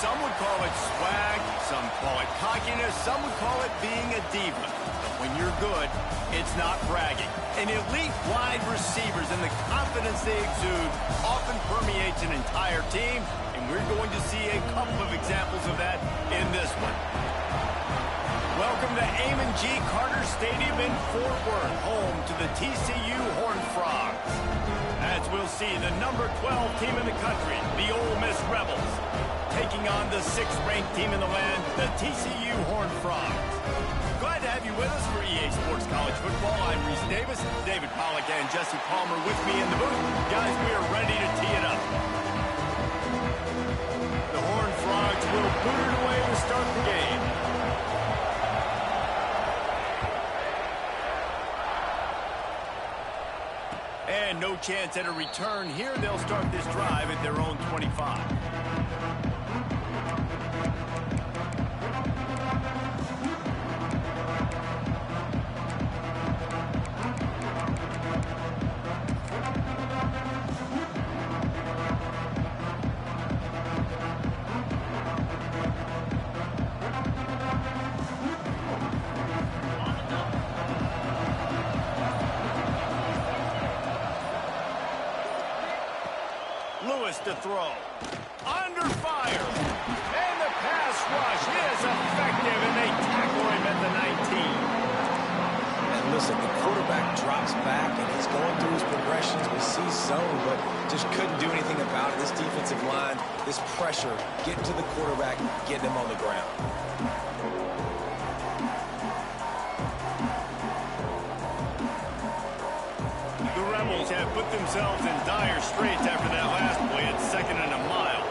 Some would call it swag, some call it cockiness, some would call it being a diva. But when you're good, it's not bragging. And elite wide receivers and the confidence they exude often permeates an entire team, and we're going to see a couple of examples of that in this one. Welcome to Amon G. Carter Stadium in Fort Worth, home to the TCU Horned Frogs. As we'll see, the number 12 team in the country, the Ole Miss Rebels, taking on the 6th-ranked team in the land, the TCU Horned Frogs. Glad to have you with us for EA Sports College Football. I'm Reese Davis, David Pollack and Jesse Palmer with me in the booth. Guys, we are ready to tee it up. The Horned Frogs will boot it away to start the game. And no chance at a return here. They'll start this drive at their own 25. To throw. Under fire. And the pass rush is effective, and they tackle him at the 19. And listen, the quarterback drops back, and he's going through his progressions. We see zone, but just couldn't do anything about it. This defensive line, this pressure, getting to the quarterback, getting him on the ground. Have put themselves in dire straits after that last play at 2nd and a mile.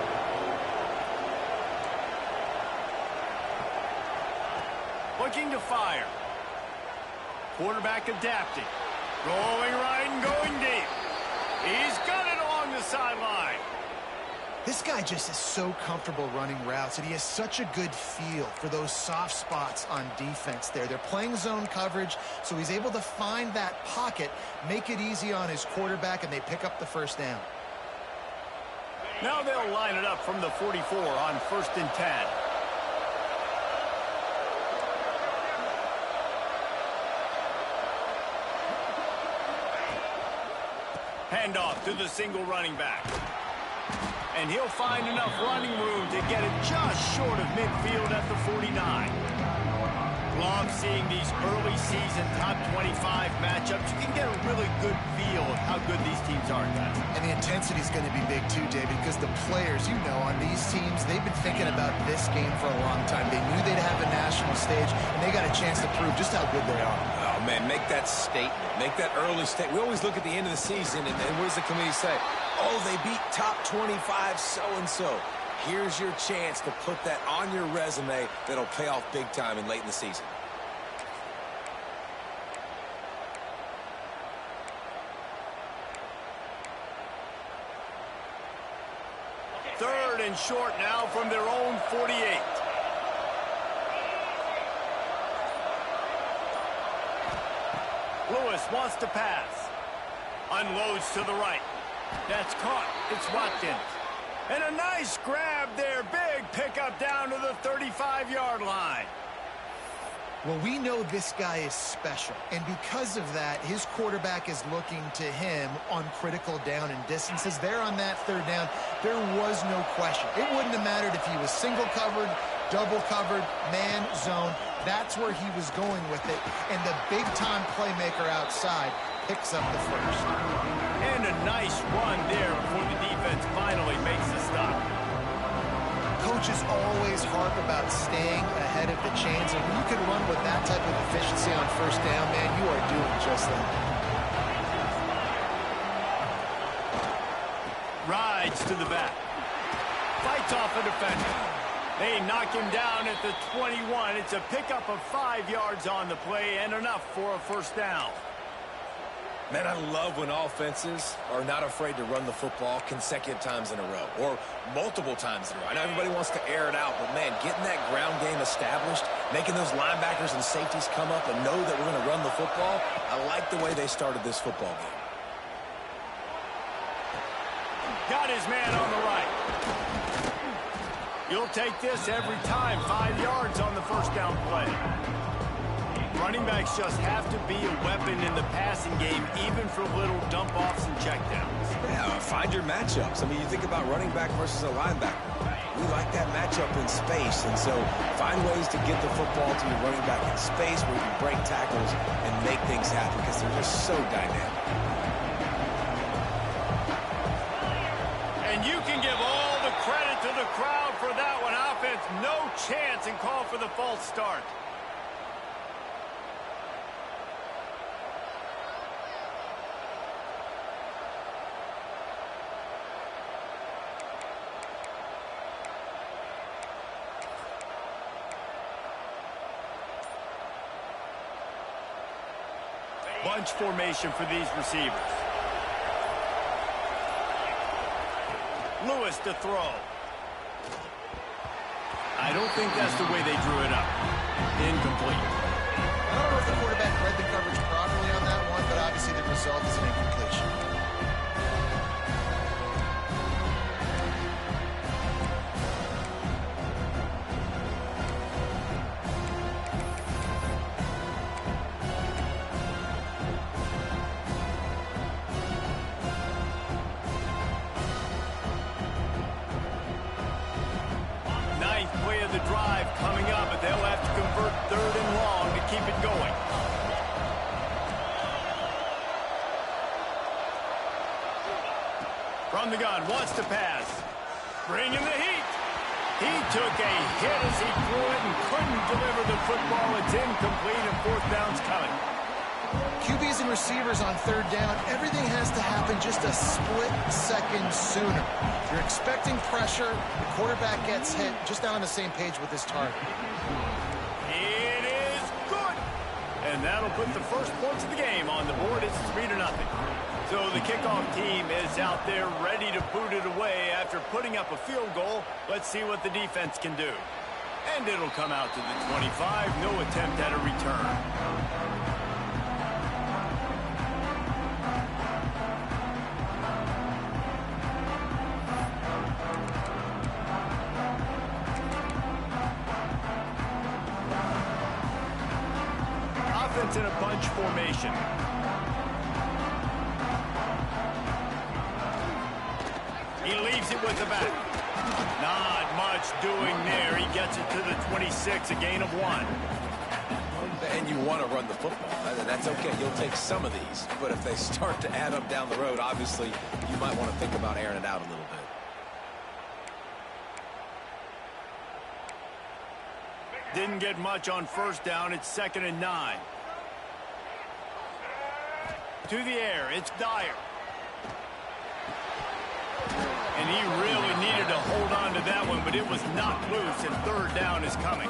Looking to fire. Quarterback adapting. Going right and going deep. He's got it along the sideline. This guy just is so comfortable running routes, and he has such a good feel for those soft spots on defense there. They're playing zone coverage, so he's able to find that pocket, make it easy on his quarterback, and they pick up the first down. Now they'll line it up from the 44 on 1st and 10. Handoff to the single running back. And he'll find enough running room to get it just short of midfield at the 49. Love seeing these early season top 25 matchups. You can get a really good feel of how good these teams are, guys. And the intensity is going to be big too, David, because the players, you know, on these teams, they've been thinking about this game for a long time. They knew they'd have a national stage, and they got a chance to prove just how good they are. Oh, man, make that statement. Make that early statement. We always look at the end of the season, and what does the committee say? Oh, they beat top 25 so-and-so. Here's your chance to put that on your resume that'll pay off big time and late in the season. Third and short now from their own 48. Lewis wants to pass. Unloads to the right. That's caught. It's Watkins. And a nice grab there. Big pickup down to the 35-yard line. Well, we know this guy is special, and because of that, his quarterback is looking to him on critical down and distances. There on that 3rd down, there was no question. It wouldn't have mattered if he was single covered, double covered, man, zone. That's where he was going with it, and the big-time playmaker outside picks up the first. And a nice run there before the defense finally makes the stop. Coaches always harp about staying ahead of the chains, and when you can run with that type of efficiency on 1st down, man, you are doing just that. Rides to the back. Fights off a defender. They knock him down at the 21. It's a pickup of 5 yards on the play and enough for a 1st down. Man, I love when offenses are not afraid to run the football consecutive times in a row or multiple times in a row. I know everybody wants to air it out, but, man, getting that ground game established, making those linebackers and safeties come up and know that we're going to run the football, I like the way they started this football game. Got his man on the right. You'll take this every time. 5 yards on the first down play. Running backs just have to be a weapon in the passing game, even for little dump-offs and checkdowns. Yeah, find your matchups. I mean, you think about running back versus a linebacker. We like that matchup in space, and so find ways to get the football to your running back in space where you can break tackles and make things happen because they're just so dynamic. And you can give all the credit to the crowd for that one. Offense, no chance, and call for the false start. Bunch formation for these receivers. Lewis to throw. I don't think that's the way they drew it up. Incomplete. I don't know if the quarterback read the coverage properly on that one, but obviously the result is an incompletion. The drive coming up, but they'll have to convert 3rd and long to keep it going. From the gun, wants to pass. Bringing the heat. He took a hit as he threw it and couldn't deliver the football. It's incomplete and 4th down's coming. QBs and receivers on 3rd down, everything has to happen just a split second sooner. If you're expecting pressure, the quarterback gets hit, just not on the same page with his target. It is good. And that'll put the first points of the game on the board. It's 3-0. So the kickoff team is out there ready to boot it away after putting up a field goal. Let's see what the defense can do. And it'll come out to the 25. No attempt at a return. In a bunch formation. He leaves it with the back. Not much doing there. He gets it to the 26, a gain of 1. And you want to run the football. That's okay. You'll take some of these. But if they start to add up down the road, obviously, you might want to think about airing it out a little bit. Didn't get much on 1st down. It's 2nd and 9. To the air, it's Dyer. And he really needed to hold on to that one, but it was knocked loose, and 3rd down is coming.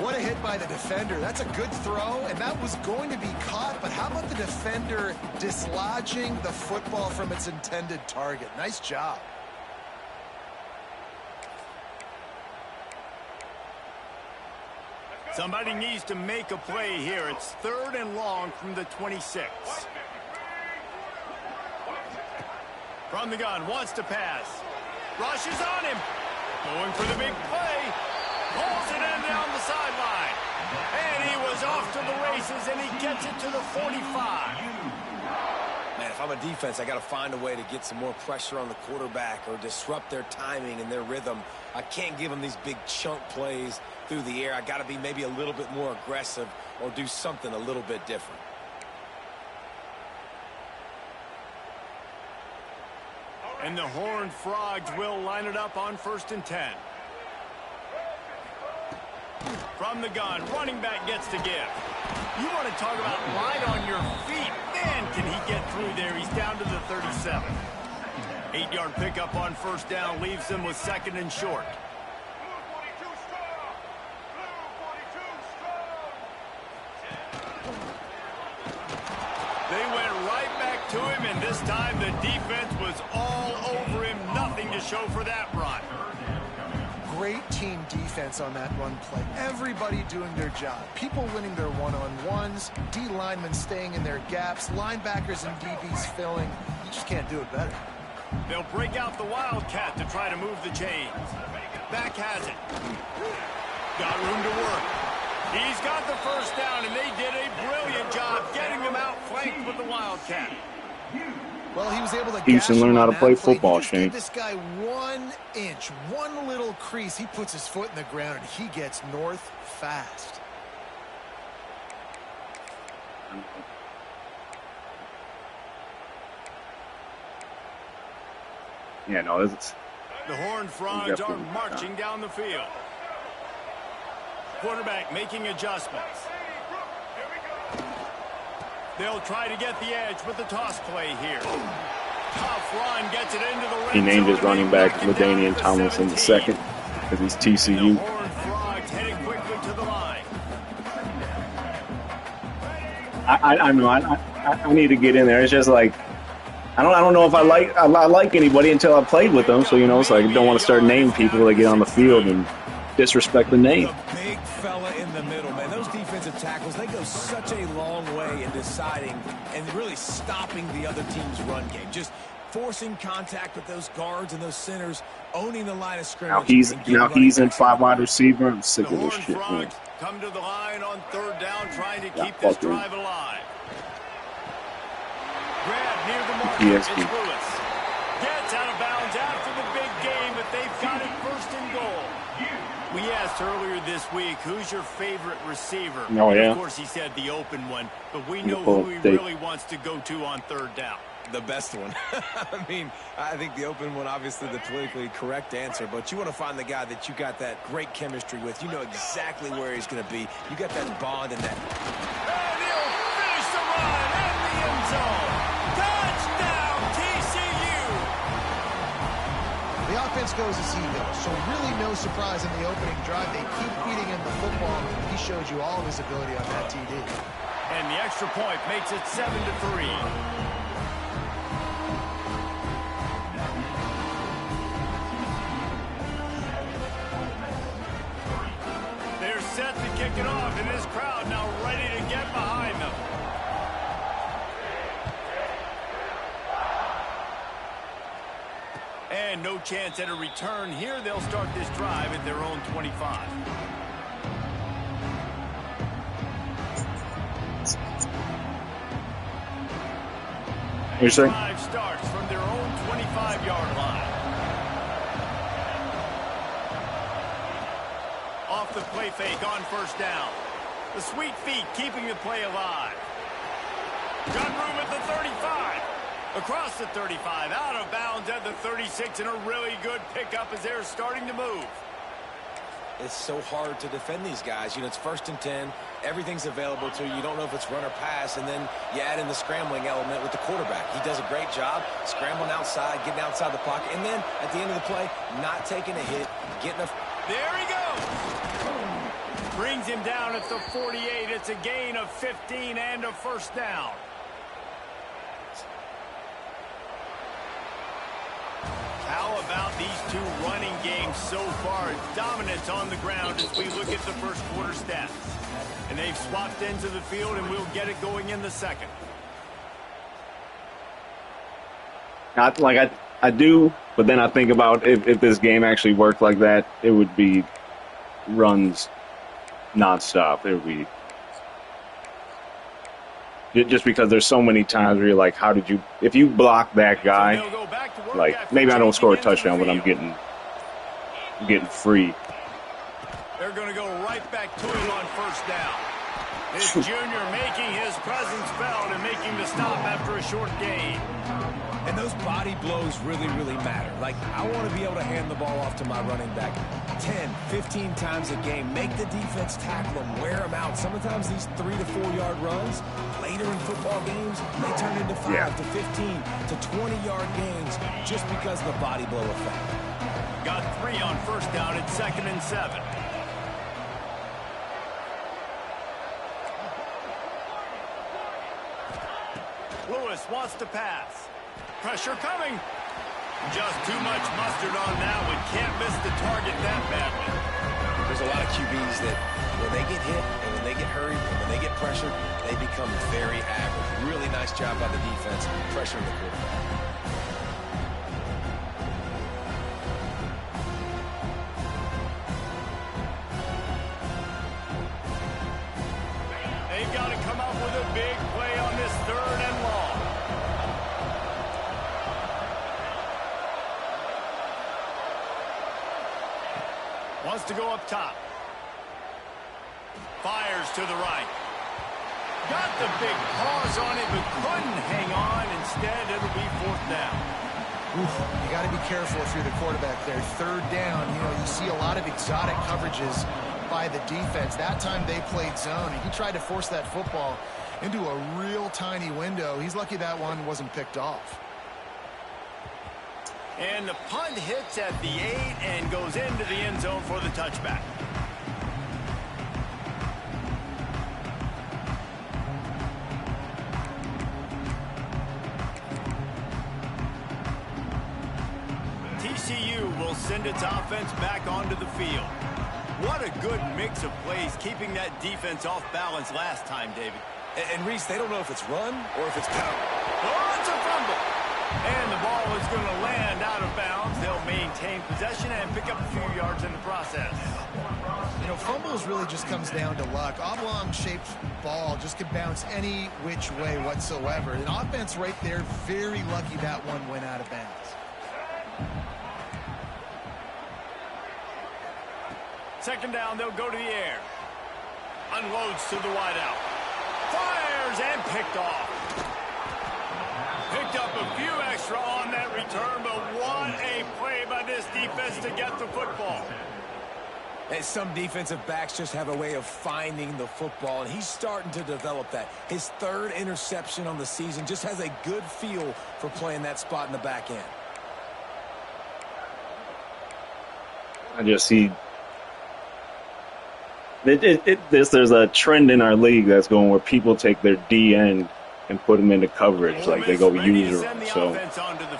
What a hit by the defender. That's a good throw, and that was going to be caught, but how about the defender dislodging the football from its intended target? Nice job. Somebody needs to make a play here. It's 3rd and long from the 26. From the gun, wants to pass. Rushes on him. Going for the big play. Pulls it in down the sideline. And he was off to the races, and he gets it to the 45. Man, if I'm a defense, I got to find a way to get some more pressure on the quarterback or disrupt their timing and their rhythm. I can't give them these big chunk plays through the air. I got to be maybe a little bit more aggressive or do something a little bit different. And the Horned Frogs will line it up on 1st and 10. From the gun, running back gets to give. You want to talk about light on your feet. Man, can he get through there. He's down to the 37. 8-yard pickup on 1st down leaves him with 2nd and short. They went right back to him, and this time the defense was all over him. Nothing to show for that run. Great team defense on that run play. Everybody doing their job. People winning their one-on-ones, D linemen staying in their gaps, linebackers and DBs filling. You just can't do it better. They'll break out the Wildcat to try to move the chains. Back has it. Got room to work. He's got the first down, and they did a brilliant job getting them out flanked with the Wildcat. Well, he was able to Houston learn how to play football, Shane. Give this guy 1 inch, one little crease. He puts his foot in the ground, and he gets north fast. Yeah, no, it's... The Horned Frogs are marching down the field. Quarterback making adjustments. They'll try to get the edge with the toss play here. Tough run gets it into the red He named his zone, running back LaDainian Tomlinson the second because he's TCU. The Horned Frogs heading quickly to the line. I know. I need to get in there. It's just like I don't know if I like anybody until I played with them. So it's like I don't want to start naming people that get on the field and disrespect the name. The big fella in the middle, man. Those defensive tackles, they go such a long way in deciding and really stopping the other team's run game. Just forcing contact with those guards and those centers, owning the line of scrimmage. Now he's in 5 wide receiver. I'm sick of this shit, man. Come to the line on 3rd down, trying to keep this drive alive. Grab near the marker. It's Lewis. Gets out of bounds after the big game, but they've got it 1st and goal. We asked earlier this week, who's your favorite receiver? Oh, yeah. Of course, he said the open one, but we know who he really wants to go to on 3rd down. The best one. I mean, I think the open one, obviously the politically correct answer, but you want to find the guy that you got that great chemistry with. You know exactly where he's going to be. You got that bond and that. And he'll finish the run in the end zone. Touchdown, TCU. The offense goes as he goes, so really no surprise in the opening drive. They keep feeding him the football. He showed you all of his ability on that TD. And the extra point makes it 7-3. They're set to kick it off, and this crowd now ready to get behind them. And no chance at a return here. They'll start this drive at their own 25. You're saying? Drive starts from their own 25-yard line. Off the play fake on 1st down. The sweet feet keeping the play alive. Got room at the 35. Across the 35, out of bounds at the 36, and a really good pickup as they're starting to move. It's so hard to defend these guys. It's 1st and 10. Everything's available to you. You don't know if it's run or pass, and then you add in the scrambling element with the quarterback. He does a great job scrambling outside, getting outside the pocket, and then at the end of the play, not taking a hit, getting a... There he goes. Brings him down at the 48. It's a gain of 15 and a 1st down. How about these two running games so far? Dominance on the ground as we look at the 1st quarter stats. And they've swapped into the field, and we'll get it going in the 2nd. I do, but then I think about if this game actually worked like that, it would be runs nonstop. It would be just because there's so many times where you're like, how did you, if you block that guy, like maybe I don't score a touchdown, but I'm getting free. They're going to go right back to him on 1st down. This junior making his presence felt and making the stop after a short gain. And those body blows really, really matter. Like, I want to be able to hand the ball off to my running back 10, 15 times a game. Make the defense tackle them, wear them out. Sometimes these 3 to 4 yard runs, later in football games, they turn into 5 to 15 to 20-yard gains just because of the body blow effect. Got 3 on 1st down at 2nd and 7. Lewis wants to pass. Pressure coming. Just too much mustard on that one. Can't miss the target that badly. There's a lot of QBs that when they get hit and when they get hurried and when they get pressured, they become very average. Really nice job by the defense pressuring the quarterback. big play on this 3rd and long. Wants to go up top. Fires to the right. Got the big paws on it, but couldn't hang on. Instead, it'll be 4th down. Oof, you got to be careful if you're the quarterback there. 3rd down, you know, you see a lot of exotic coverages by the defense. That time they played zone, and he tried to force that football into a real tiny window. He's lucky that one wasn't picked off. And the punt hits at the 8 and goes into the end zone for the touchback. TCU will send its offense back onto the field. What a good mix of plays, keeping that defense off balance last time, David. And Reese, they don't know if it's run or if it's power. Oh, it's a fumble. And the ball is going to land out of bounds. They'll maintain possession and pick up a few yards in the process. You know, fumbles really just comes down to luck. Oblong-shaped ball just could bounce any which way whatsoever. An offense right there, very lucky that one went out of bounds. Second down, they'll go to the air. Unloads to the wideout. Fires and picked off. Picked up a few extra on that return, but what a play by this defense to get the football. And some defensive backs just have a way of finding the football, and he's starting to develop that. His 3rd interception on the season just has a good feel for playing that spot in the back end. I just see there's a trend in our league that's going where people take their D end and put them into coverage, like they go user. So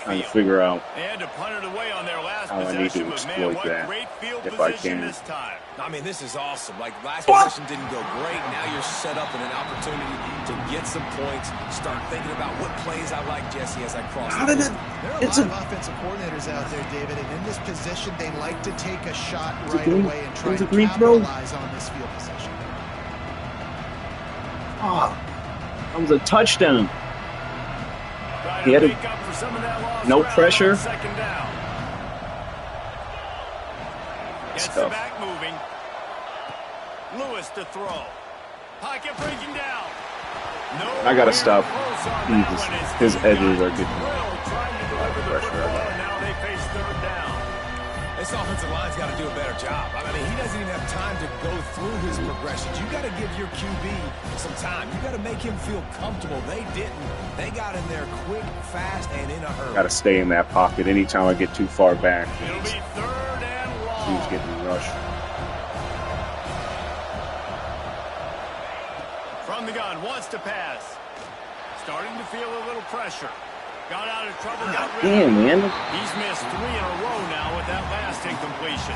trying to figure out how I need to exploit that if I can. I mean, this is awesome. Like, last possession didn't go great. Now you're set up in an opportunity to get some points. Start thinking about what plays I like, Jesse, as I cross the field. There are a lot of offensive coordinators out there, David, and in this position, they like to take a shot right away and try to capitalize on this field position. That was a touchdown. He had no pressure. Gets the back moving. Lewis to throw. Pocket breaking down. I gotta stop. His edges are getting a lot of pressure. Now they face 3rd down. This offensive line's got to do a better job. I mean, he doesn't even have time to go through his progressions. You got to give your QB some time. You got to make him feel comfortable. They didn't. They got in there quick, fast, and in a hurry. Got to stay in that pocket. Anytime I get too far back, It'll be 3rd and long. he's getting rushed. From the gun, wants to pass. Starting to feel a little pressure. Got out of trouble, got rid of it. Man. He's missed 3 in a row now with that last incompletion.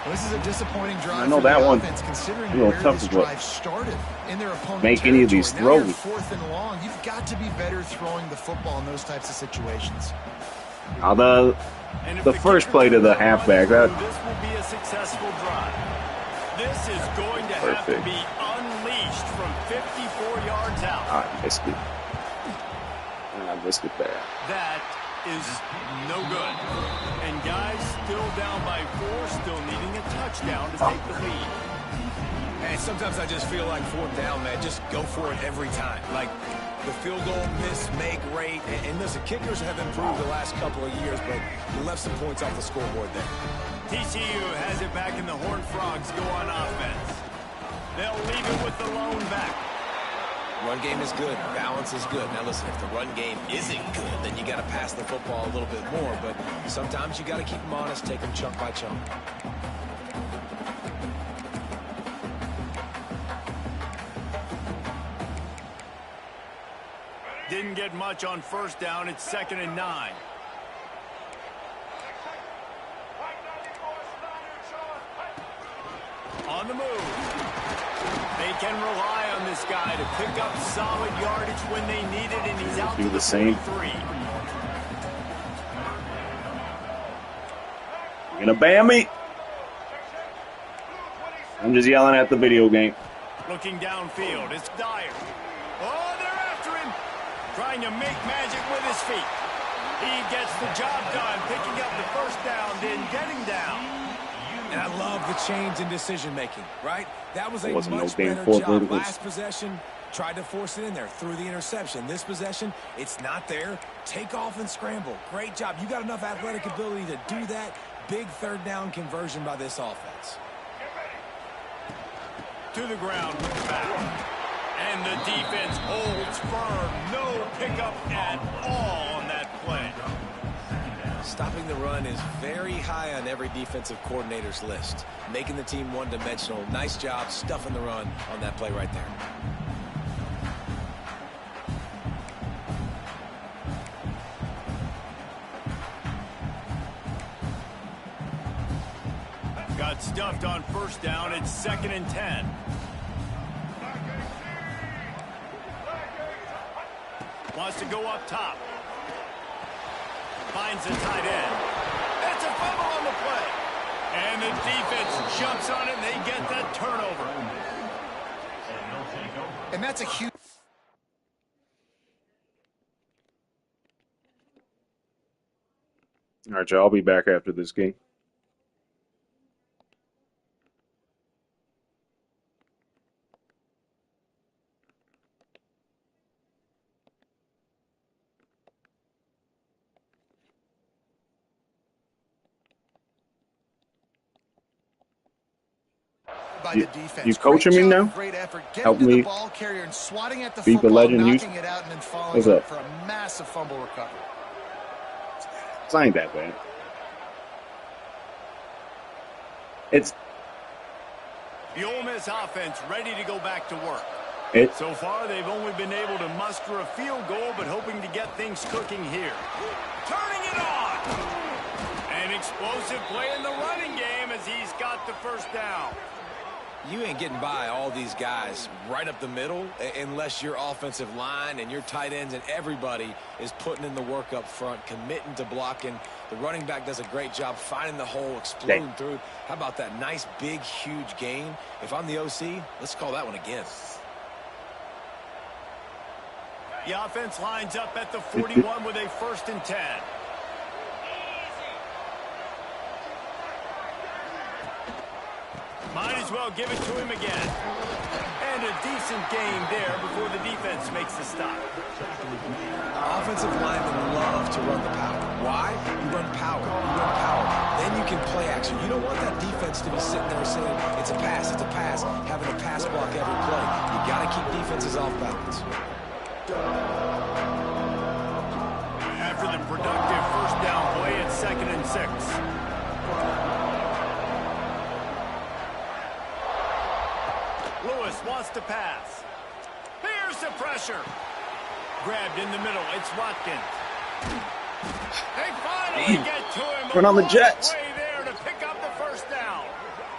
Well, this is a disappointing drive. I know for that the one. offense, considering A little where tough this to drive started in their opponent's make any of these territory. Now throws. you're 4th and long. You've got to be better throwing the football in those types of situations. Now the first play to the halfback, this will be a successful drive. This is going to have to perfect. be unleashed from 54 yards out. I missed it. I missed it there. That is no good. And guys still down by 4, still needing a touchdown to take the lead. And sometimes I just feel like 4th down, man. Just go for it every time. Like the field goal miss-make rate. And listen, kickers have improved the last couple of years, but you left some points off the scoreboard there. TCU has it back, and the Horned Frogs go on offense. They'll leave it with the lone back. Run game is good. Balance is good. Now, listen, if the run game isn't good, then you got to pass the football a little bit more. But sometimes you got to keep them honest, take them chunk by chunk. Didn't get much on 1st down. It's 2nd and 9. On the move. They can rely on this guy to pick up solid yardage when they need it, and he's out to the same. 43. You're gonna ban me? I'm just yelling at the video game. Looking downfield, it's Dyer. Oh, trying to make magic with his feet. He gets the job done, picking up the first down, then getting down. And I love the change in decision-making, right? That was a Wasn't much no damn better four job. verticals. Last possession, tried to force it in there, threw the interception. This possession, it's not there. Take off and scramble. Great job. You got enough athletic ability to do that. Big third down conversion by this offense. To the ground, back. And the defense holds firm. No pickup at all on that play. Stopping the run is very high on every defensive coordinator's list. Making the team one-dimensional. Nice job stuffing the run on that play right there. Got stuffed on first down. It's 2nd and 10. Wants to go up top. Finds a tight end. It's a fumble on the play. And the defense jumps on it, and they get that turnover. And that's a huge... All right, y'all. I'll be back after this game. by the defense. You coaching me now? Great effort. Help Getting to me the ball carrier and swatting at the beat the football, legend. knocking it out, and then following What's up up? for a massive fumble recovery. It's not that bad. It's The Ole Miss offense ready to go back to work. So far, they've only been able to muster a field goal, but hoping to get things cooking here. Turning it on! An explosive play in the running game as he's got the first down. You ain't getting by all these guys right up the middle unless your offensive line and your tight ends and everybody is putting in the work up front, committing to blocking. The running back does a great job finding the hole, exploding through. How about that nice, big, huge gain? If I'm the OC, let's call that one again. The offense lines up at the 41 with a 1st and 10. Might as well give it to him again. And a decent gain there before the defense makes the stop. Offensive linemen love to run the power. Why? You run power. You run power. Then you can play action. You don't want that defense to be sitting there saying, it's a pass, having a pass block every play. You got to keep defenses off balance. After the productive first down play, it's 2nd and 6. Lewis wants to pass. Here's the pressure. Grabbed in the middle. It's Watkins. They finally get to him. Run on the Jets. Way there to pick up the first down.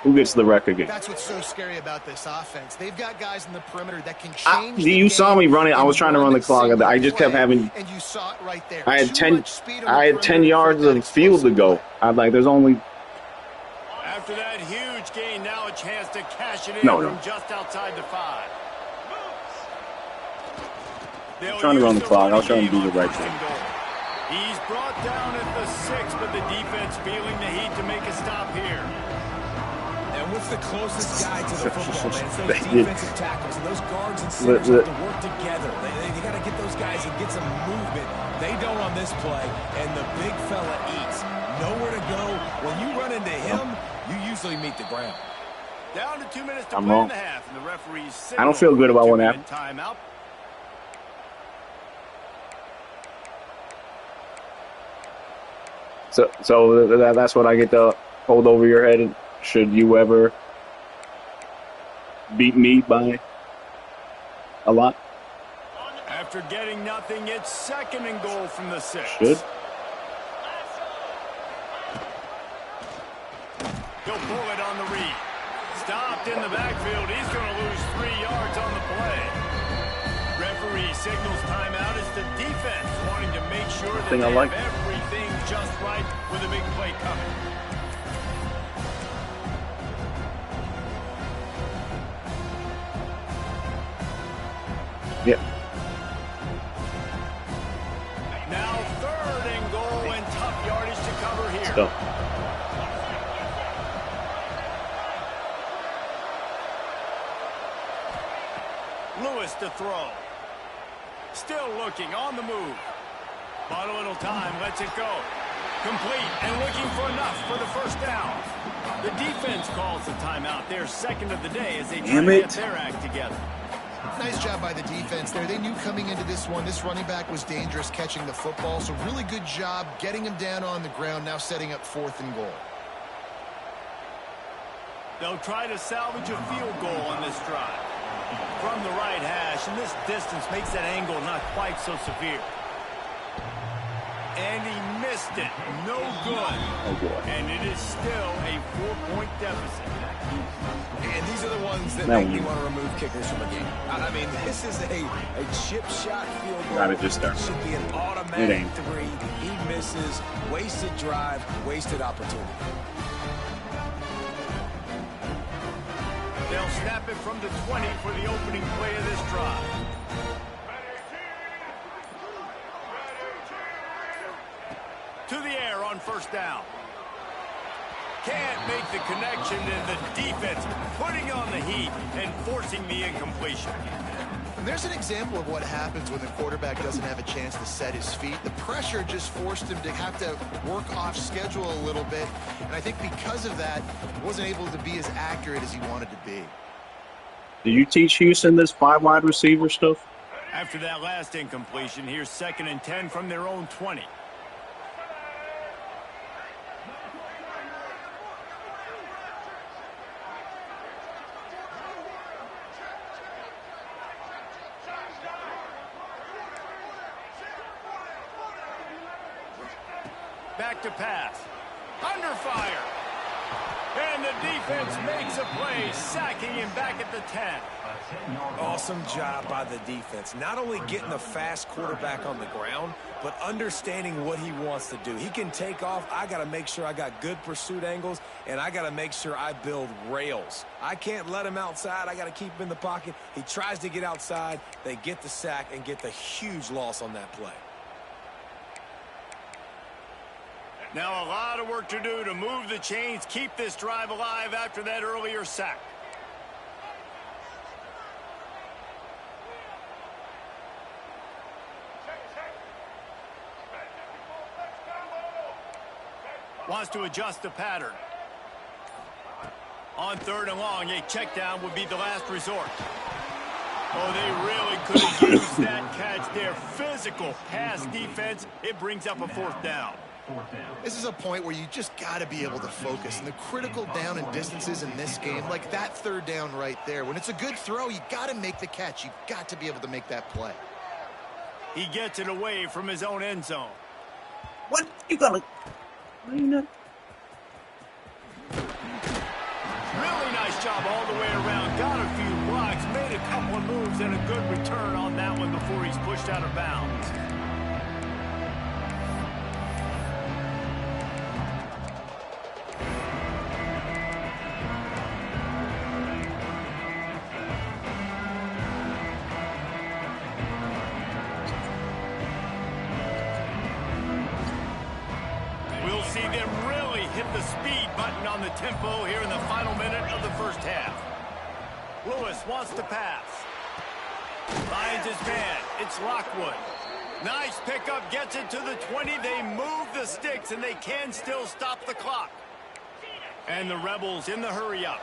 Who gets the wreck again? That's what's so scary about this offense. They've got guys in the perimeter that can change. You saw me running. I was trying to run the clock. I just kept having. And you saw it right there. I had 10 yards of field to go. I'm like, there's only. After that huge gain, now a chance to cash it in No. from just outside the 5. I'm trying to run the clock. I was trying to do the right thing. He's brought down at the 6, but the defense feeling the heat to make a stop here. And what's the closest guy to the football, man? It's those defensive tackles and those guards and centers have to work together. They got to get those guys and get some movement. They don't on this play, and the big fella eats. Nowhere to go. When you run into him, you usually meet the ground. Down to 2 minutes to I'm play wrong. in the half, and the referee's I don't feel good about what happened. Timeout. So that's what I get to hold over your head. Should you ever beat me by a lot? After getting nothing, it's 2nd and goal from the 6. Should. He'll pull it on the read. Stopped in the backfield. He's going to lose 3 yards on the play. Referee signals timeout as the defense wanting to make sure that they have everything just right with a big play coming. Yeah. go. Lewis to throw. Still looking on the move. Bought a little time, lets it go. Complete and looking for enough for the first down. The defense calls the timeout. Their second of the day as they try to get their act together. Nice job by the defense there. They knew coming into this one, this running back was dangerous catching the football, so really good job getting him down on the ground, now setting up 4th and goal. They'll try to salvage a field goal on this drive. From the right hash, and this distance makes that angle not quite so severe. And he missed it. No good. Oh, boy. And it is still a 4-point deficit. And these are the ones that make me want to remove kickers from a game. I mean, this is a chip shot field goal. Gotta just start. It should be an automatic 3. He misses. Wasted drive. Wasted opportunity. They'll snap it from the 20 for the opening play of this drive. To the air on first down. Can't make the connection, and the defense putting on the heat and forcing the incompletion. And there's an example of what happens when the quarterback doesn't have a chance to set his feet. The pressure just forced him to have to work off schedule a little bit. And I think because of that, he wasn't able to be as accurate as he wanted to be. Did you teach Houston this 5 wide receiver stuff? After that last incompletion, here's 2nd and 10 from their own 20. Back to pass. Under fire. And the defense makes a play, sacking him back at the 10. Awesome job by the defense. Not only getting the fast quarterback on the ground, but understanding what he wants to do. He can take off. I got to make sure I got good pursuit angles, and I got to make sure I build rails. I can't let him outside. I got to keep him in the pocket. He tries to get outside. They get the sack and get the huge loss on that play. Now a lot of work to do to move the chains, keep this drive alive after that earlier sack. Wants to adjust the pattern. On 3rd and long, a check down would be the last resort. Oh, they really could have used that catch there. Physical pass defense. It brings up a 4th down. This is a point where you just got to be able to focus. And the critical down and distances in this game, like that 3rd down right there, when it's a good throw, you got to make the catch. You've got to be able to make that play. He gets it away from his own end zone. What? You got to... Really nice job all the way around. Got a few blocks, made a couple of moves, and a good return on that one before he's pushed out of bounds. See them really hit the speed button on the tempo here in the final minute of the first half. Lewis wants to pass. Finds his man. It's Lockwood. Nice pickup. Gets it to the 20. They move the sticks, and they can still stop the clock. And the Rebels in the hurry-up.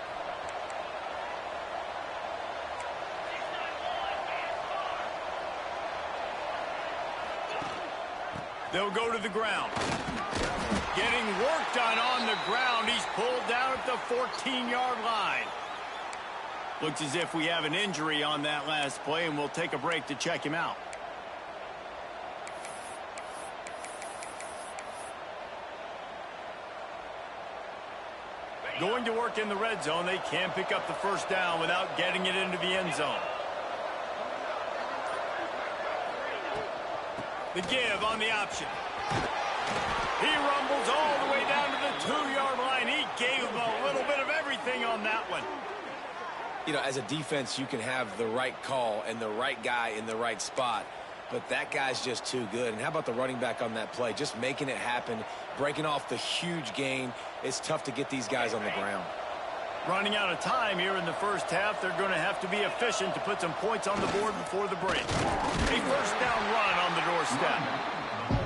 They'll go to the ground. Getting work done on the ground. He's pulled down at the 14-yard line. Looks as if we have an injury on that last play, and we'll take a break to check him out. Going to work in the red zone. They can pick up the first down without getting it into the end zone. The give on the option. He rumbles all the way down to the 2-yard line. He gave him a little bit of everything on that one. You know, as a defense, you can have the right call and the right guy in the right spot. but that guy's just too good. And how about the running back on that play? Just making it happen, breaking off the huge gain. It's tough to get these guys on the ground. Running out of time here in the first half. They're going to have to be efficient to put some points on the board before the break. A first down run on the doorstep.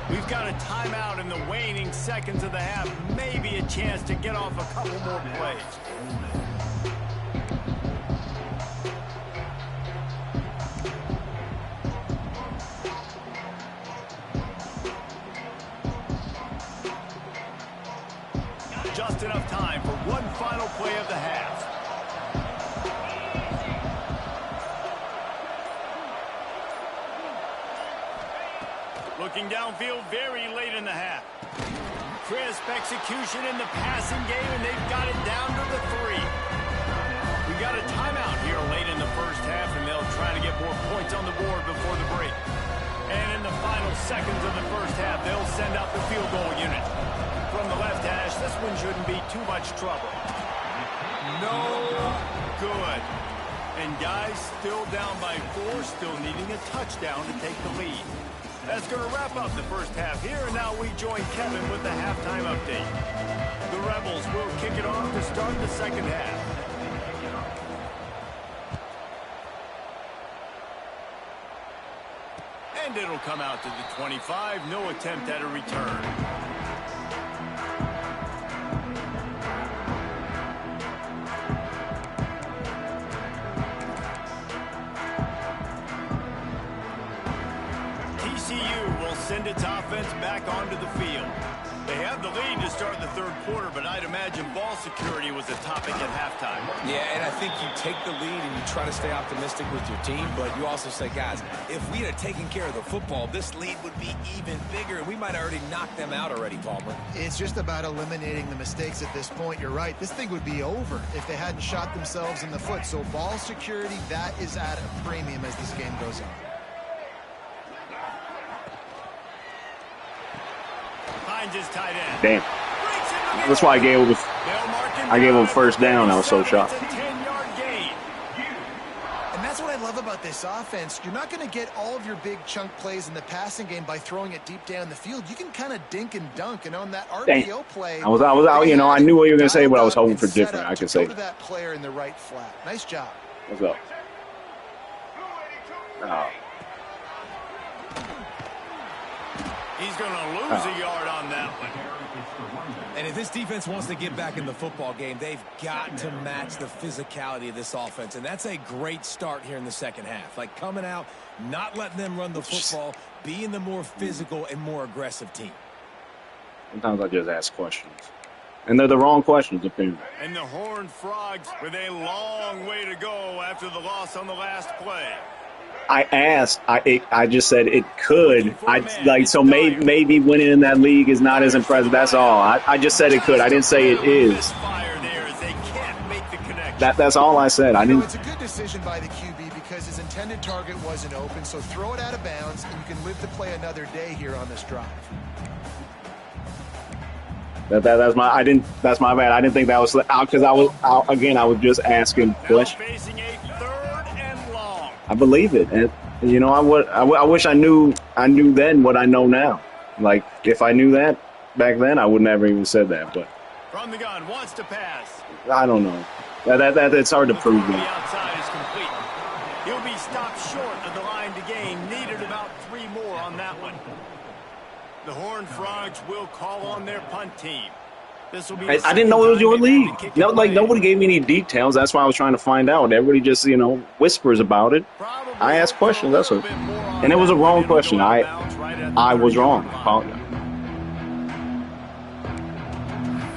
We've got a timeout in the waning seconds of the half. Maybe a chance to get off a couple more plays. Just enough time for one final play of the half. Looking downfield very late in the half. Crisp execution in the passing game, and they've got it down to the 3. We got a timeout here late in the first half, and they'll try to get more points on the board before the break. And in the final seconds of the first half, they'll send out the field goal unit. From the left hash, this one shouldn't be too much trouble. No good. And guys still down by 4, still needing a touchdown to take the lead. That's going to wrap up the first half here, and now we join Kevin with the halftime update. The Rebels will kick it off to start the second half. And it'll come out to the 25, no attempt at a return. TCU will send its offense back onto the field. They have the lead to start the third quarter, but I'd imagine ball security was a topic at halftime. Yeah, and I think you take the lead and you try to stay optimistic with your team, but you also say, guys, if we had taken care of the football, this lead would be even bigger, and we might have already knocked them out already, Palmer. It's just about eliminating the mistakes at this point. You're right. This thing would be over if they hadn't shot themselves in the foot. So ball security, that is at a premium as this game goes on. His tight end. Damn. That's why I gave him first down. I was so shocked. And that's what I love about this offense. You're not going to get all of your big chunk plays in the passing game by throwing it deep down the field. You can kind of dink and dunk, and on that RPO play, I was out. You know, I knew what you were going to say, but I was hoping for different. I could say that player in the right flat. Nice job. What's up? Oh. He's going to lose a yard on that one. And if this defense wants to get back in the football game, they've got to match the physicality of this offense. And that's a great start here in the second half. Like coming out, not letting them run the football, being the more physical and more aggressive team. Sometimes I just ask questions. And they're the wrong questions, apparently. And the Horned Frogs with a long way to go after the loss on the last play. I asked. I just said it could. So maybe winning in that league is not as impressive. That's all. I just said it could. I didn't say it is. That's all I said. I didn't. It's a good decision by the QB because his intended target wasn't open. So throw it out of bounds, and you can live to play another day here on this drive. That's my. I didn't. That's my bad. I didn't think that was because I was just asking questions. I believe it, and you know, I wish I knew then what I know now. Like if I knew that back then, I would never even said that. But from the gun, wants to pass. I don't know. That it's hard to prove. The outside is complete. He'll be stopped short of the line to gain. Needed about 3 more on that one. The Horned Frogs will call on their punt team. This will be I didn't know it was your league. No, like nobody gave me any details. That's why I was trying to find out. Everybody just whispers about it. I asked questions. That's what. And it was a wrong question. I was wrong. I apologize.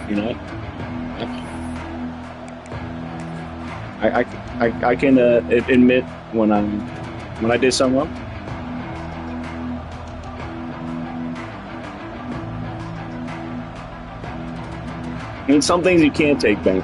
You know. I can admit when I did something wrong. I mean, some things you can't take back.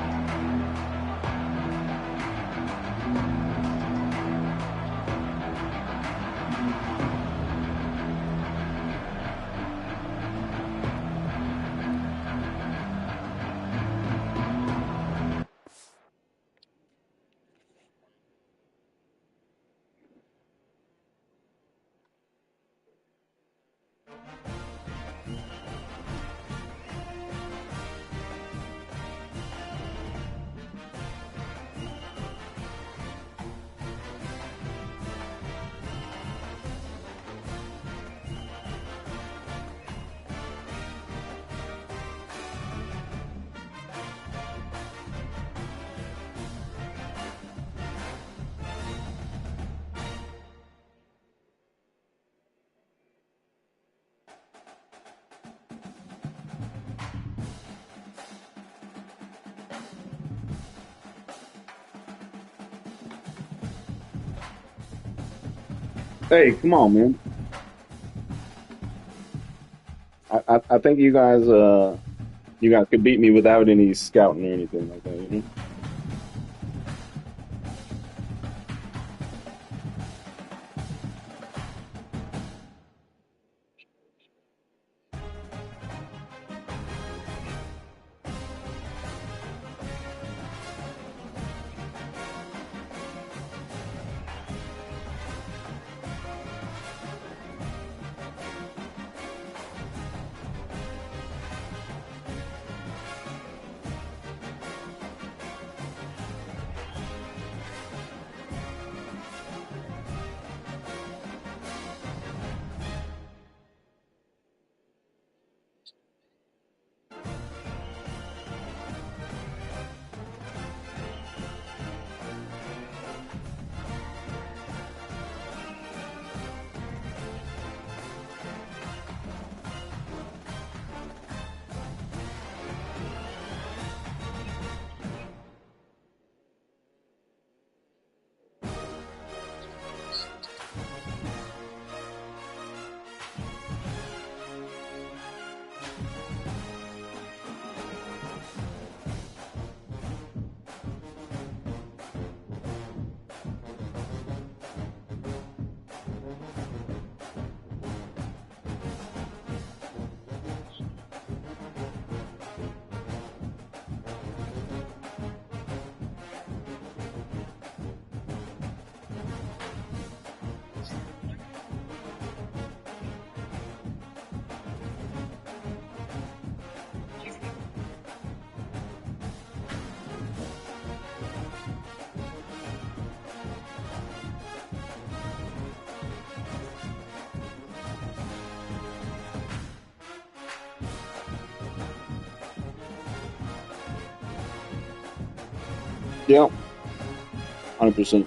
Hey, come on, man. I think you guys could beat me without any scouting or anything like that. You know? Yeah, 100%.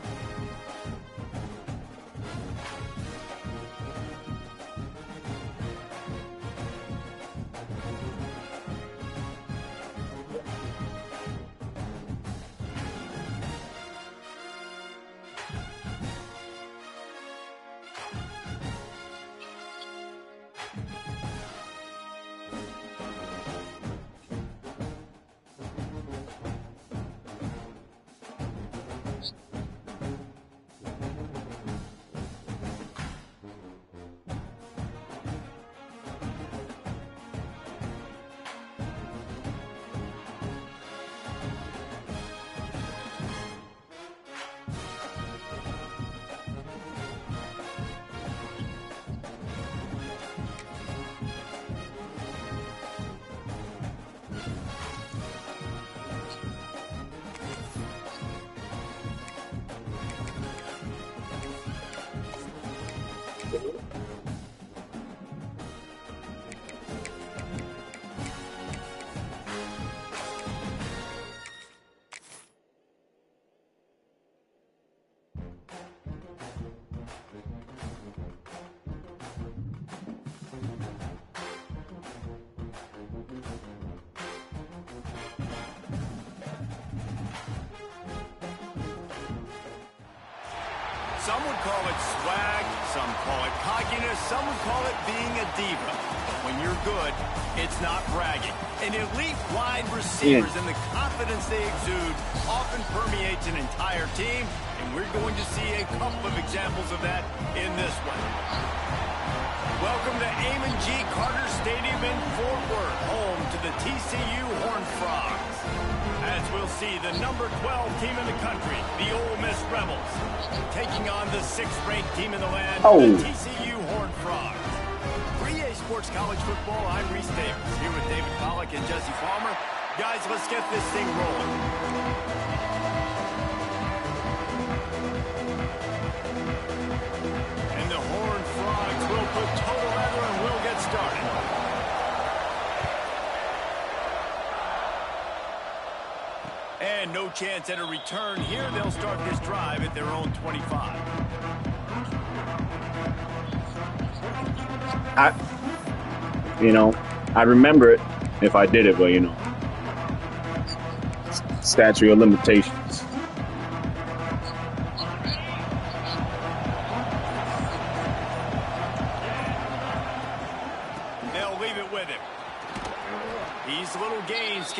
Some would call it swag, some call it cockiness, some would call it being a diva. But when you're good, it's not bragging. And elite wide receivers and the confidence they exude often permeates an entire team, and we're going to see a couple of examples of that in this one. Welcome to Amon G. Carter Stadium in Fort Worth, home to the TCU Horned Frogs. As we'll see, the number 12 team in the country, the Ole Miss Rebels, taking on the 6th-ranked team in the land, the TCU Horned Frogs. For EA Sports College Football, I'm Reese Davis, here with David Pollack and Jesse Palmer. Guys, let's get this thing rolling. And the Horned Frogs will put total leather and we'll get started. And no chance at a return here. They'll start this drive at their own 25. I remember it if I did it, but statute of limitations.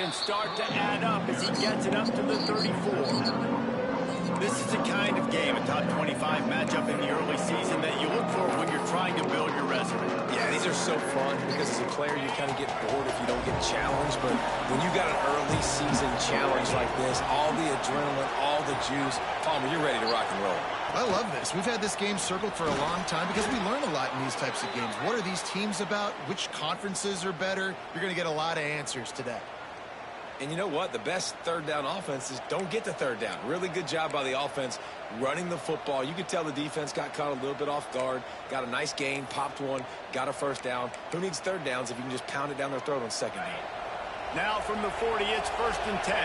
can start to add up as he gets it up to the 34. This is the kind of game, a top 25 matchup in the early season that you look for when you're trying to build your resume. Yeah, these are so fun because as a player, you kind of get bored if you don't get challenged. But when you got an early season challenge like this, all the adrenaline, all the juice, Palmer, you're ready to rock and roll. I love this. We've had this game circled for a long time because we learn a lot in these types of games. What are these teams about? Which conferences are better? You're going to get a lot of answers today. And you know what? The best third down offenses don't get to third down. Really good job by the offense running the football. You could tell the defense got caught a little bit off guard, got a nice gain, popped one, got a first down. Who needs third downs if you can just pound it down their throat on second down? Now from the 40, it's 1st and 10.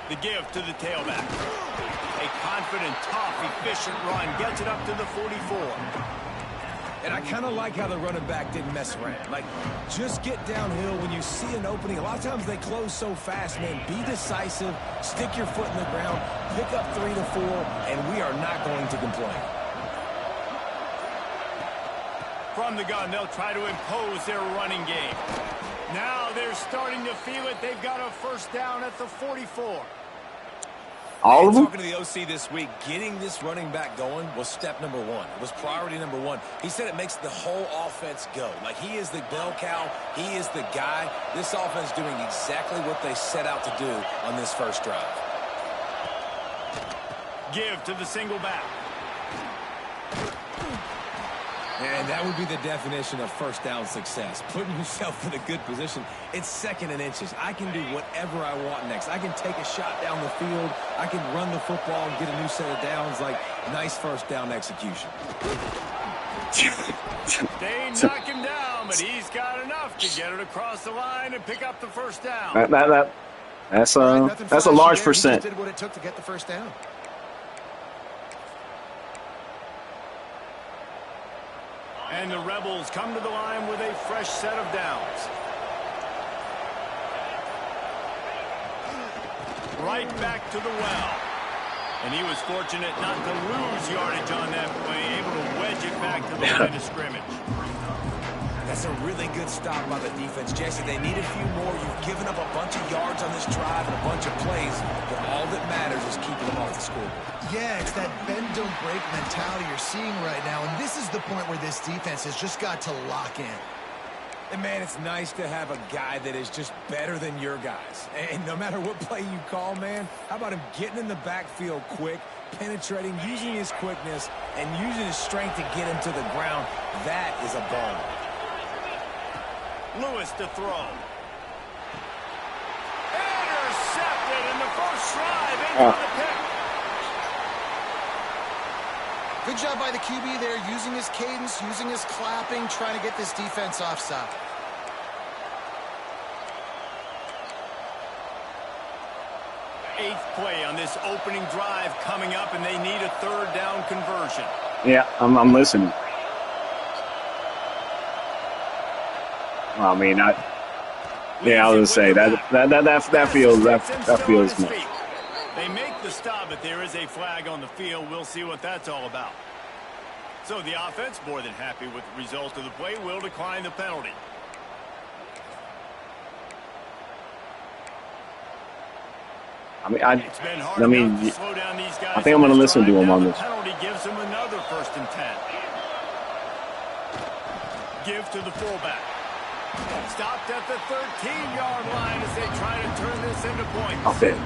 The give to the tailback. A confident, tough, efficient run gets it up to the 44. And I kind of like how the running back didn't mess around. Like, just get downhill when you see an opening. A lot of times they close so fast, man. Be decisive, stick your foot in the ground, pick up 3 to 4, and we are not going to complain. From the gun, they'll try to impose their running game. Now they're starting to feel it. They've got a first down at the 44. All of them? Talking to the OC this week, getting this running back going was step number one. It was priority number one. He said it makes the whole offense go. Like, he is the bell cow. He is the guy. This offense doing exactly what they set out to do on this first drive. Give to the single back. And that would be the definition of first down success. Putting yourself in a good position. It's 2nd and inches. I can do whatever I want next. I can take a shot down the field. I can run the football and get a new set of downs. Like, nice first down execution. They knock him down, but he's got enough to get it across the line and pick up the first down. That's a large percent. He just did what it took to get the first down. And the Rebels come to the line with a fresh set of downs. Right back to the well. And he was fortunate not to lose yardage on that play, able to wedge it back to the line of scrimmage. That's a really good stop by the defense. Jesse, they need a few more. You've given up a bunch of yards on this drive and a bunch of plays, but all that matters is keeping them off the scoreboard. Yeah, it's that bend, don't break mentality you're seeing right now, and this is the point where this defense has just got to lock in. And, man, it's nice to have a guy that is just better than your guys. And no matter what play you call, man, how about him getting in the backfield quick, penetrating, using his quickness, and using his strength to get him to the ground? That is a ball. Lewis to throw. Intercepted in the first drive into the pick. Good job by the QB there, using his cadence, using his clapping, trying to get this defense offside. Eighth play on this opening drive coming up, and they need a third down conversion. Yeah, I'm listening. I mean, I was gonna say that feels much. They make the stop, but there is a flag on the field. We'll see what that's all about. So the offense, more than happy with the result of the play, will decline the penalty. I think I'm going to listen to him on this. Penalty gives him another 1st and 10. Give to the fullback. Stopped at the 13-yard line as they try to turn this into points. Okay.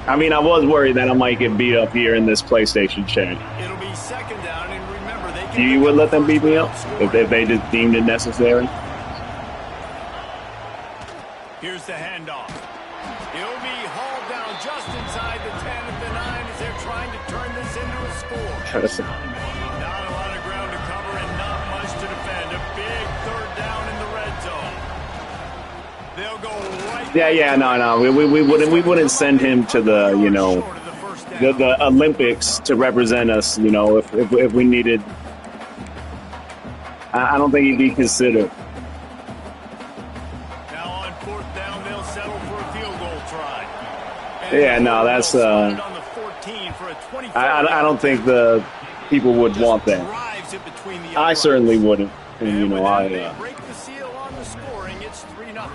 I mean, I was worried that I might get beat up here in this PlayStation chat. It'll be 2nd down, and remember, they can. You would let them beat me up if they just deemed it necessary? Here's the handoff. It'll be hauled down just inside the 10 at the 9 as they're trying to turn this into a score. Not a lot of ground to cover and not much to defend. A big third down in the red zone. They'll go right. No. We wouldn't send him to the the Olympics to represent us. If we needed. I don't think he'd be considered. Now on 4th down, they'll settle for a field goal try. Yeah, no, that's. I don't think the people would want that. I certainly wouldn't. And, you know, they break the seal on the scoring. It's 3-0.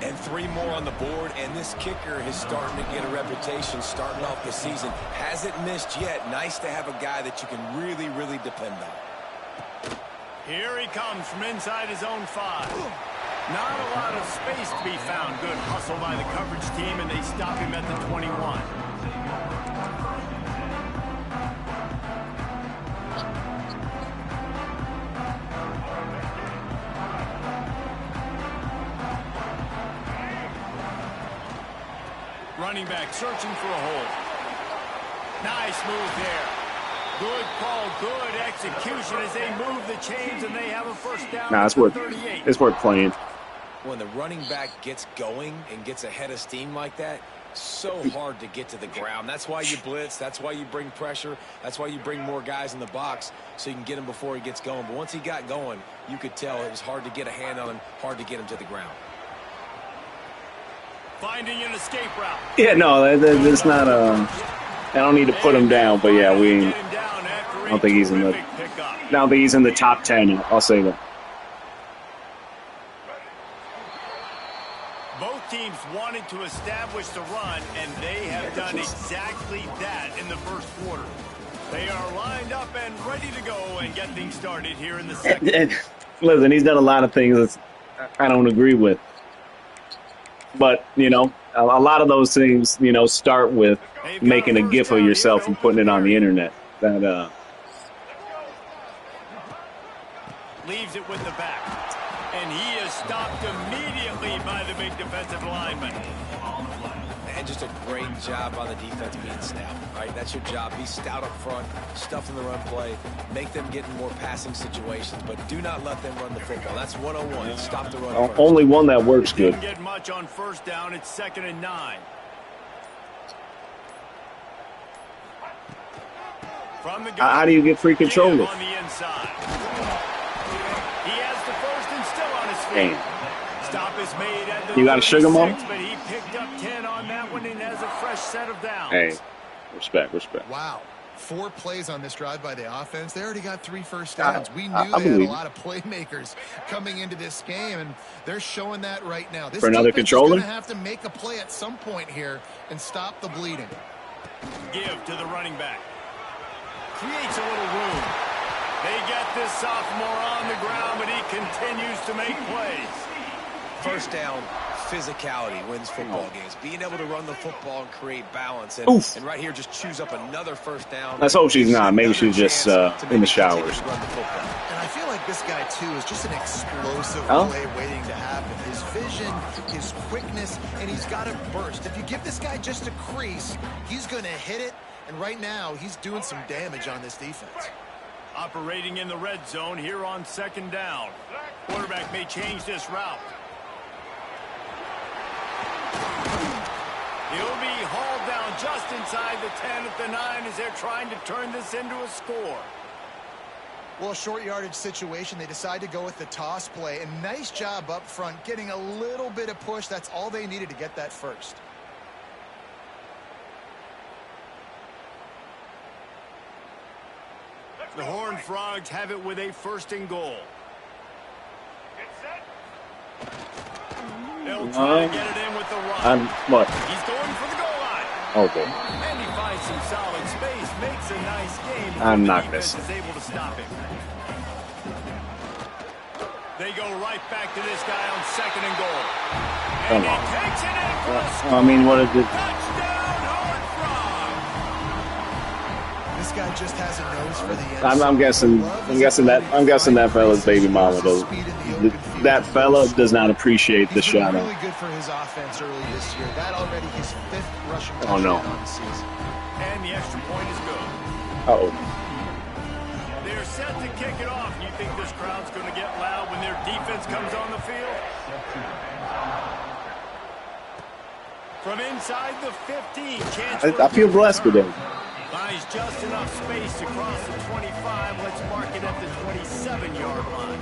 And 3 more on the board, and this kicker is starting to get a reputation starting off the season. Hasn't missed yet. Nice to have a guy that you can really, really depend on. Here he comes from inside his own 5. Not a lot of space to be found. Good hustle by the coverage team, and they stop him at the 21. Running back searching for a hole. Nice move there. Good call, good execution as they move the chains and they have a first down. Nah, it's worth playing. When the running back gets going and gets ahead of steam like that, so hard to get to the ground. That's why you blitz. That's why you bring pressure. That's why you bring more guys in the box so you can get him before he gets going. But once he got going, you could tell it was hard to get a hand on him, hard to get him to the ground. Finding an escape route. Yeah, no, it's not. I don't need to put him down, but yeah, I don't think he's in the. I don't think he's in the top 10. I'll say that. Both teams wanted to establish the run, and they have done exactly that in the first quarter. They are lined up and ready to go and get things started here in the second. Listen, he's done a lot of things that I don't agree with. But, you know, a lot of those things, you know, start with making a GIF of yourself and putting it on the internet. That leaves it with the back. And he is stopped immediately by the big defensive lineman. And just a great job on the defense being stout, right? That's your job. Be stout up front, stuff in the run play, make them get in more passing situations, but do not let them run the football. That's 101. Stop the run first. Only one that works good. Didn't get much on first down. It's 2nd and 9. From the gun, how do you get free control of it? On the inside. He has the first and still on his feet. Damn. Stop is made at the You got to sugar him up? but he picked up 10 on that one and has a fresh set of downs. Hey, respect. Wow. 4 plays on this drive by the offense. They already got 3 first downs. We knew I they had a believe lot of playmakers coming into this game, and they're showing that right now. This For another controller? Is going to have to make a play at some point here and stop the bleeding. Give to the running back. Creates a little room. They get this sophomore on the ground, but he continues to make plays. First down, physicality wins football games. Being able to run the football and create balance. And right here, just choose up another first down. Let's hope she's not. Maybe she's just in the showers. And I feel like this guy, too, is just an explosive play waiting to happen. His vision, his quickness, and he's got a burst. If you give this guy just a crease, he's going to hit it. And right now, he's doing some damage on this defense. Operating in the red zone here on 2nd down. Quarterback may change this route. He'll be hauled down just inside the 10 at the 9 as they're trying to turn this into a score. Well, a short yardage situation. They decide to go with the toss play. And nice job up front, getting a little bit of push. That's all they needed to get that first. The Horned Frogs have it with a 1st and goal. They'll try to get it in with the run. What? He's going for the goal line. Okay. And he finds some solid space, makes a nice game. I'm The not defense missing. is able to stop him. They go right back to this guy on 2nd and goal. And he takes it in for a score. I mean, what is it? Touchdown, Horned Frog. This guy just has a nose for the end. I'm guessing that fella's baby mama though. That fella does not appreciate the shot. Really good for his offense early this year. That already his 5th rushing Oh no. touchdown on the season. And the extra point is good. Uh-oh. They're set to kick it off. You think this crowd's going to get loud when their defense comes on the field? From inside the 15, chance I feel blessed today. buys just enough space to cross the 25. Let's mark it at the 27-yard line.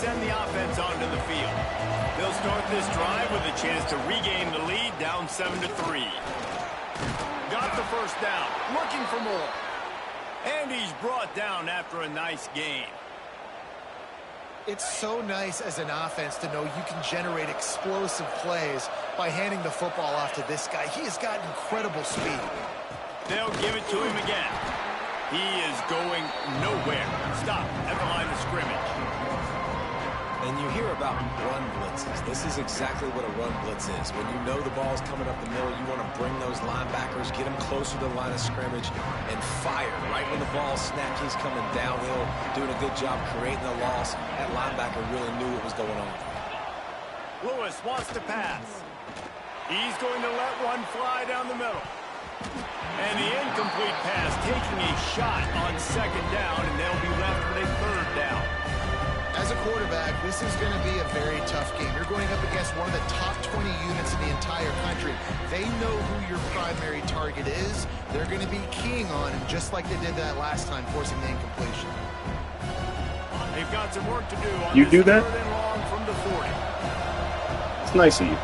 send the offense onto the field. They'll start this drive with a chance to regain the lead, down 7-3. Got the first down, looking for more. And he's brought down after a nice gain. It's so nice as an offense to know you can generate explosive plays by handing the football off to this guy. He has got incredible speed. They'll give it to him again. He is going nowhere. Stop at the line of scrimmage. And you hear about run blitzes. This is exactly what a run blitz is. When you know the ball's coming up the middle, you want to bring those linebackers, get them closer to the line of scrimmage, and fire. Right when the ball snapped, he's coming downhill, doing a good job creating the loss. That linebacker really knew what was going on. Lewis wants to pass. He's going to let one fly down the middle. And the incomplete pass taking a shot on second down, and they'll be left with a third down. As a quarterback, this is going to be a very tough game. You're going up against one of the top 20 units in the entire country. They know who your primary target is. They're going to be keying on him, just like they did that last time, forcing the incompletion. They've got some work to do on You this do that? third and long from the 40. It's nice of you.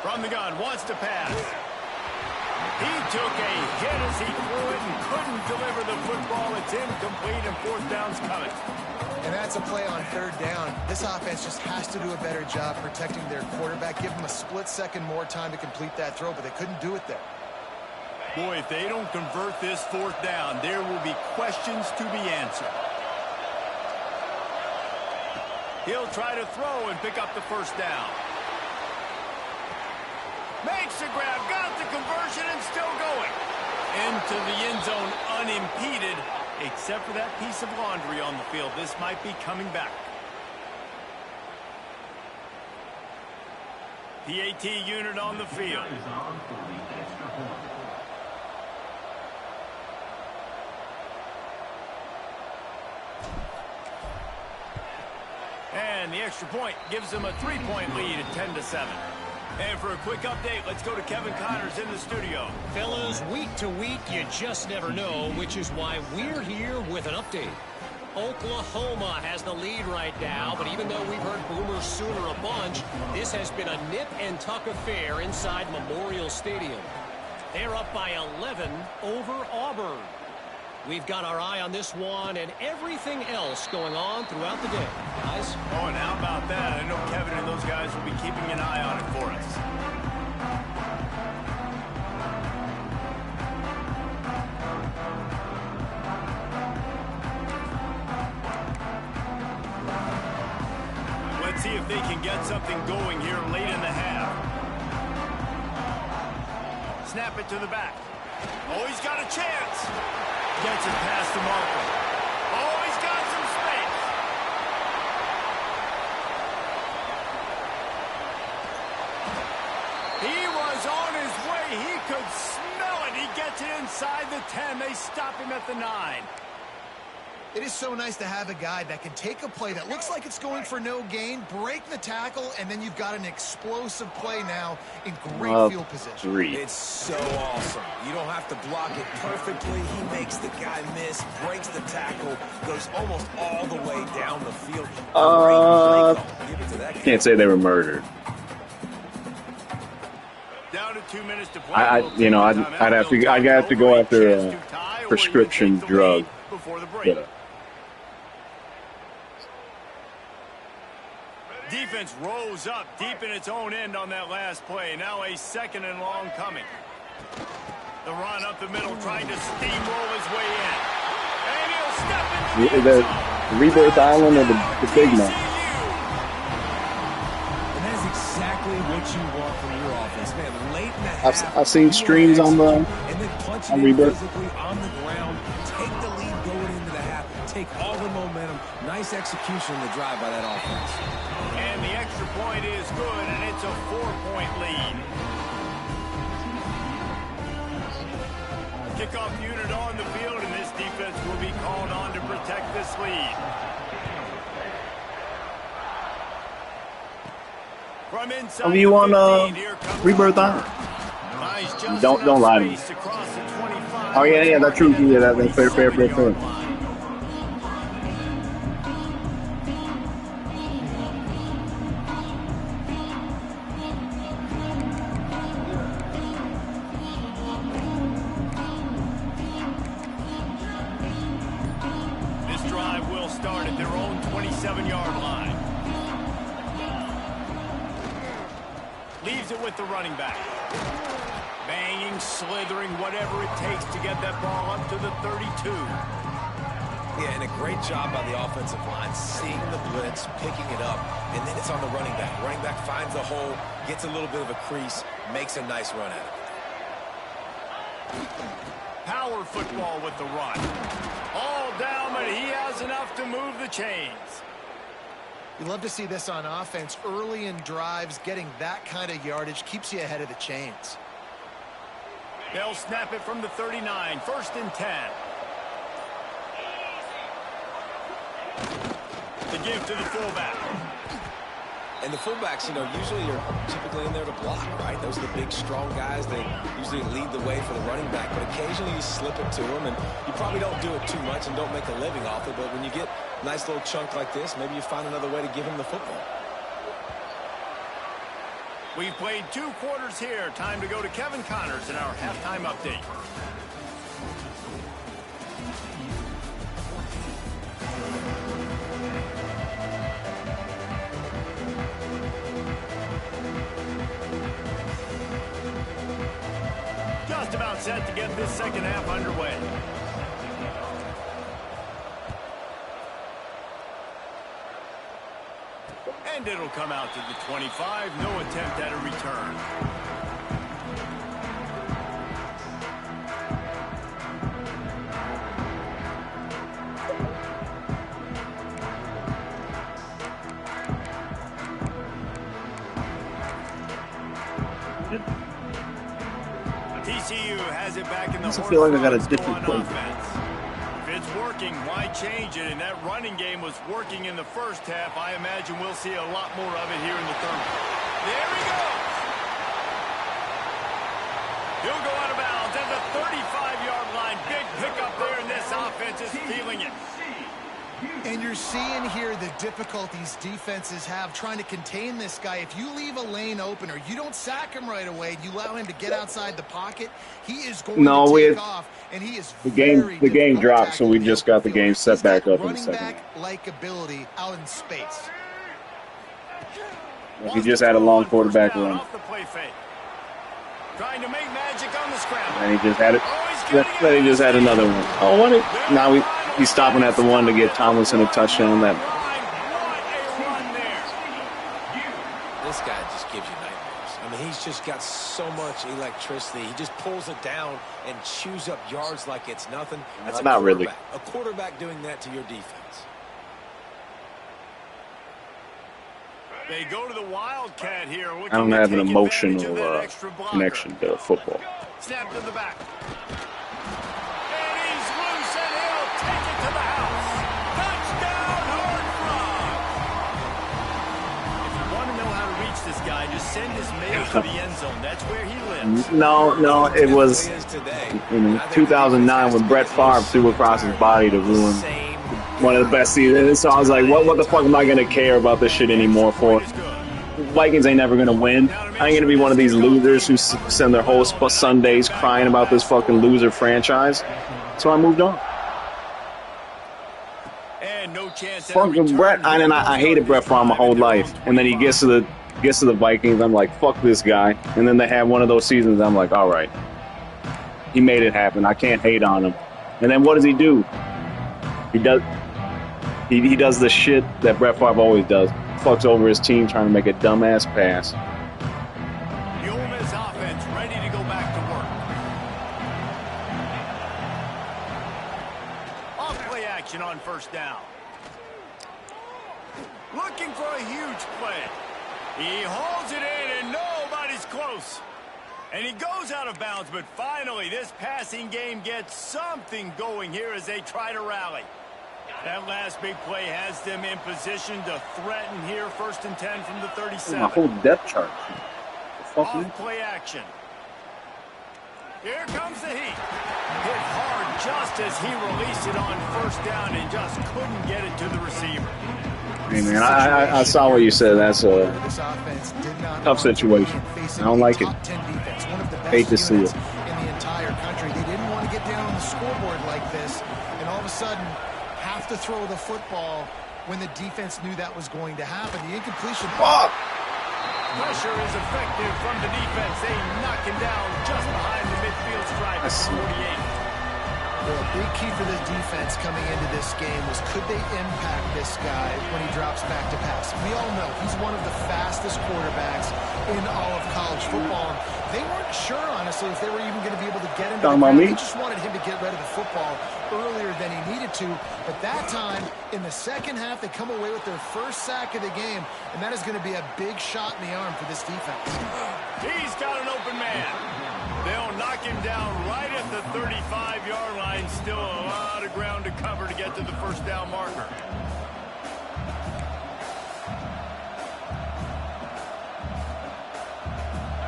From the gun, wants to pass. He took a hit as he threw it and couldn't deliver the football. It's incomplete and fourth down's coming. And that's a play on third down. This offense just has to do a better job protecting their quarterback. Give them a split second more time to complete that throw, but they couldn't do it there. Boy, if they don't convert this fourth down, there will be questions to be answered. He'll try to throw and pick up the first down. Makes the grab, got the conversion, and still going. Into the end zone unimpeded, except for that piece of laundry on the field. This might be coming back. PAT unit on the field. And the extra point gives them a 3-point lead at 10-7. And for a quick update, let's go to Kevin Connors in the studio. Fellas, week to week, you just never know, which is why we're here with an update. Oklahoma has the lead right now, but even though we've heard Boomer Sooner a bunch, this has been a nip-and-tuck affair inside Memorial Stadium. They're up by 11 over Auburn. We've got our eye on this one and everything else going on throughout the day. Guys? Oh, and how about that? I know Kevin and those guys will be keeping an eye on it for us. Let's see if they can get something going here late in the half. Snap it to the back. Oh, he's got a chance. Gets it past the marker. Oh, he's got some space. He was on his way. He could smell it. He gets it inside the 10. They stop him at the 9. It is so nice to have a guy that can take a play that looks like it's going for no gain, break the tackle, and then you've got an explosive play now in great field position. It's so awesome. You don't have to block it perfectly. He makes the guy miss, breaks the tackle, goes almost all the way down the field. Give it to that guy. Can't say they were murdered. Down to 2 minutes to play. I'd have to go after a prescription drug. Before the break. Defense rose up deep in its own end on that last play. Now a second and long coming. The run up the middle, trying to steamroll his way in. And he'll step into the Rebirth Island or the Big Man. And that's exactly what you want from your offense, man. Late in the half, I've seen streams on the Rebirth. On the ground, take the lead going into the half, take all the momentum. Nice execution of the drive by that offense. And the extra point is good, and it's a 4-point lead. Kickoff unit on the field, and this defense will be called on to protect this lead. From inside, Are you on Rebirth Island? Don't lie to me. Oh yeah, that's true. Yeah, that's fair. their own 27-yard line. Leaves it with the running back. Banging, slithering, whatever it takes to get that ball up to the 32. Yeah, and a great job by the offensive line, seeing the blitz, picking it up, and then it's on the running back. Running back finds a hole, gets a little bit of a crease, makes a nice run at it. Power football with the run. All down, but he has enough to move the chains. You love to see this on offense. Early in drives, getting that kind of yardage keeps you ahead of the chains. They'll snap it from the 39, 1st and 10. The give to the fullback. And the fullbacks, you know, usually are typically in there to block, right? Those are the big, strong guys. They usually lead the way for the running back, but occasionally you slip it to them, and you probably don't do it too much and don't make a living off it, but when you get a nice little chunk like this, maybe you find another way to give him the football. We've played 2 quarters here. Time to go to Kevin Connors in our halftime update. Just about set to get this second half underway. And it'll come out to the 25. No attempt at a return. TCU has it back in the I feel like I got a horse different on play. offense. If it's working, why change it? And that running game was working in the first half. I imagine we'll see a lot more of it here in the third. There he goes. He'll go out of bounds at the 35-yard line. Big pickup there, and this offense is feeling it. And you're seeing here the difficulties defenses have trying to contain this guy. If you leave a lane open or you don't sack him right away, you allow him to get outside the pocket, he is going to take off, and he is the game dropped, so we just got the game set back up in the second. Running back-like ability out in space. He just had a long quarterback run. Trying to make magic on the scramble. And he just had it. Then he just had another one. Oh, what? Now he's stopping at the one to get Tomlinson a touchdown. This guy just gives you nightmares. I mean, he's just got so much electricity. He just pulls it down and chews up yards like it's nothing. That's not really. A quarterback doing that to your defense. They go to the Wildcat here. I don't have an emotional connection to football. Snap to the back. And he's loose, and he'll take it to the house. Touchdown, Horned Frog. If you want to know how to reach this guy, just send his mail to the end zone. That's where he lives. No, it was in 2009 when Brett Favre threw across his body to ruin one of the best seasons. So I was like, what the fuck am I going to care about this shit anymore for? Vikings ain't never going to win. I ain't going to be one of these losers who spend their whole Sundays crying about this fucking loser franchise. So I moved on. And no chance. Fucking Brett, I hated Brett Favre my whole life. And then he gets to the Vikings, I'm like, fuck this guy. And then they have one of those seasons, I'm like, all right. He made it happen. I can't hate on him. And then what does he do? He does the shit that Brett Favre always does. Fucks over his team trying to make a dumbass pass. The Ole Miss offense ready to go back to work. Off play action on first down. Looking for a huge play. He hauls it in and nobody's close. And he goes out of bounds, but finally this passing game gets something going here as they try to rally. That last big play has them in position to threaten here. 1st and 10 from the 37. My whole depth chart. Off play action. Here comes the heat. Hit hard just as he released it on first down and just couldn't get it to the receiver. Hey man, I saw what you said. That's a tough situation. I don't like it. Hate to see it. In the entire country, they didn't want to get down on the scoreboard like this, and all of a sudden have to throw the football when the defense knew that was going to happen. The incompletion. Pressure is effective from the defense. They knock him down just behind the midfield stripe at 48. Well, a big key for the defense coming into this game was could they impact this guy when he drops back to pass. We all know he's one of the fastest quarterbacks in all of college football. They weren't sure, honestly, if they were even going to be able to get him. They just wanted him to get rid of the football earlier than he needed to. But that time, in the second half, they come away with their first sack of the game, and that is going to be a big shot in the arm for this defense. He's got an open man. They'll knock him down right at the 35-yard line. Still a lot of ground to cover to get to the first down marker.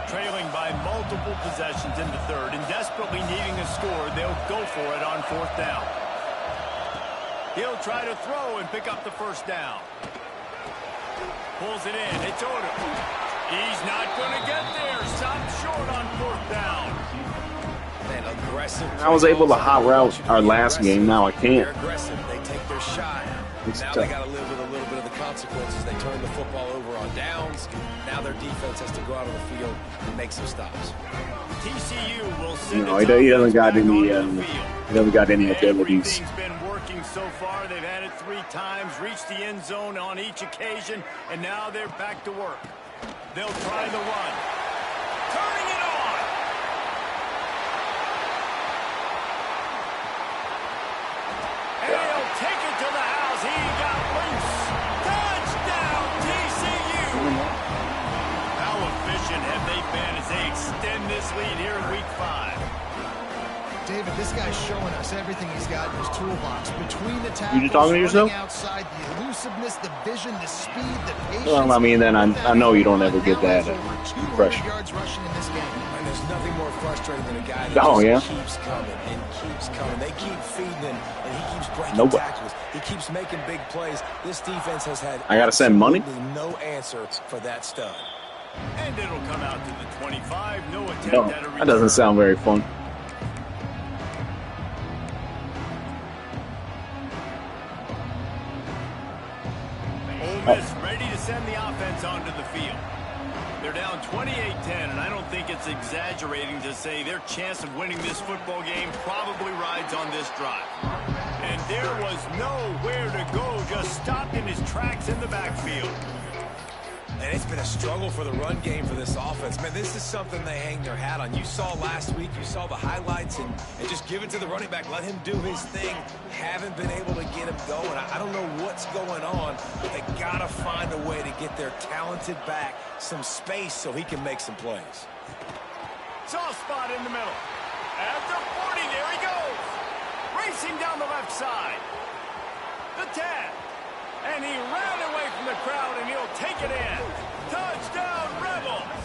Trailing by multiple possessions in the third and desperately needing a score, they'll go for it on fourth down. He'll try to throw and pick up the first down. Pulls it in. It's Odom. He's not going to get there. Stopped short on fourth down. Man, aggressive. I was able to hot route our last game. Now I can't. They're aggressive. They take their shot. Now they got to live with a little bit of the consequences. They turn the football over on downs. Now their defense has to go out on the field and make some stops. TCU will send he doesn't got any. He doesn't got any abilities. Everything's been working so far. They've had it 3 times, reached the end zone on each occasion, and now they're back to work. They'll try the run. Turning it on. And he'll take it to the house. He got loose. Touchdown, TCU. How efficient have they been as they extend this lead here in Week 5? David, this guy's showing us everything he's got in his toolbox. Between the tackles, you just talking to yourself? Outside, the elusiveness, the vision, the speed, the patience. Well, I mean, then I know you don't ever get that pressure. Yards rushing in this game. And there's nothing more frustrating than a guy that keeps coming and keeps coming. They keep feeding him, and he keeps breaking tackles. He keeps making big plays. This defense has had I gotta send money? no answer for that stud. And it'll come out to the 25. No attempt No, at a return. that doesn't sound very fun. Ole Miss ready to send the offense onto the field. They're down 28-10, and I don't think it's exaggerating to say their chance of winning this football game probably rides on this drive. And there was nowhere to go, just stopped in his tracks in the backfield. And it's been a struggle for the run game for this offense. Man, this is something they hang their hat on. You saw last week, you saw the highlights, and just give it to the running back. Let him do his thing. Haven't been able to get him going. I don't know what's going on, but they got to find a way to get their talented back some space so he can make some plays. Soft spot in the middle. At the 40, there he goes. Racing down the left side. The 10. And he ran away from the crowd, and he'll take it in. Touchdown, Rebels!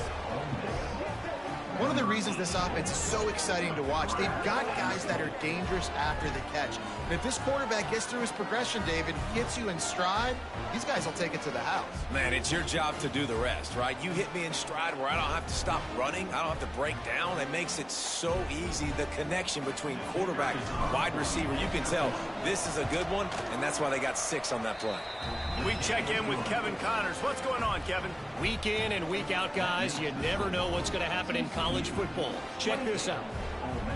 One of the reasons this offense is so exciting to watch, they've got guys that are dangerous after the catch. And if this quarterback gets through his progression, David, hits you in stride, these guys will take it to the house. Man, it's your job to do the rest, right? You hit me in stride where I don't have to stop running. I don't have to break down. It makes it so easy, the connection between quarterback and wide receiver. You can tell this is a good one, and that's why they got 6 on that play. We check in with Kevin Connors. What's going on, Kevin? Week in and week out, guys, you never know what's going to happen in college football. Check this out.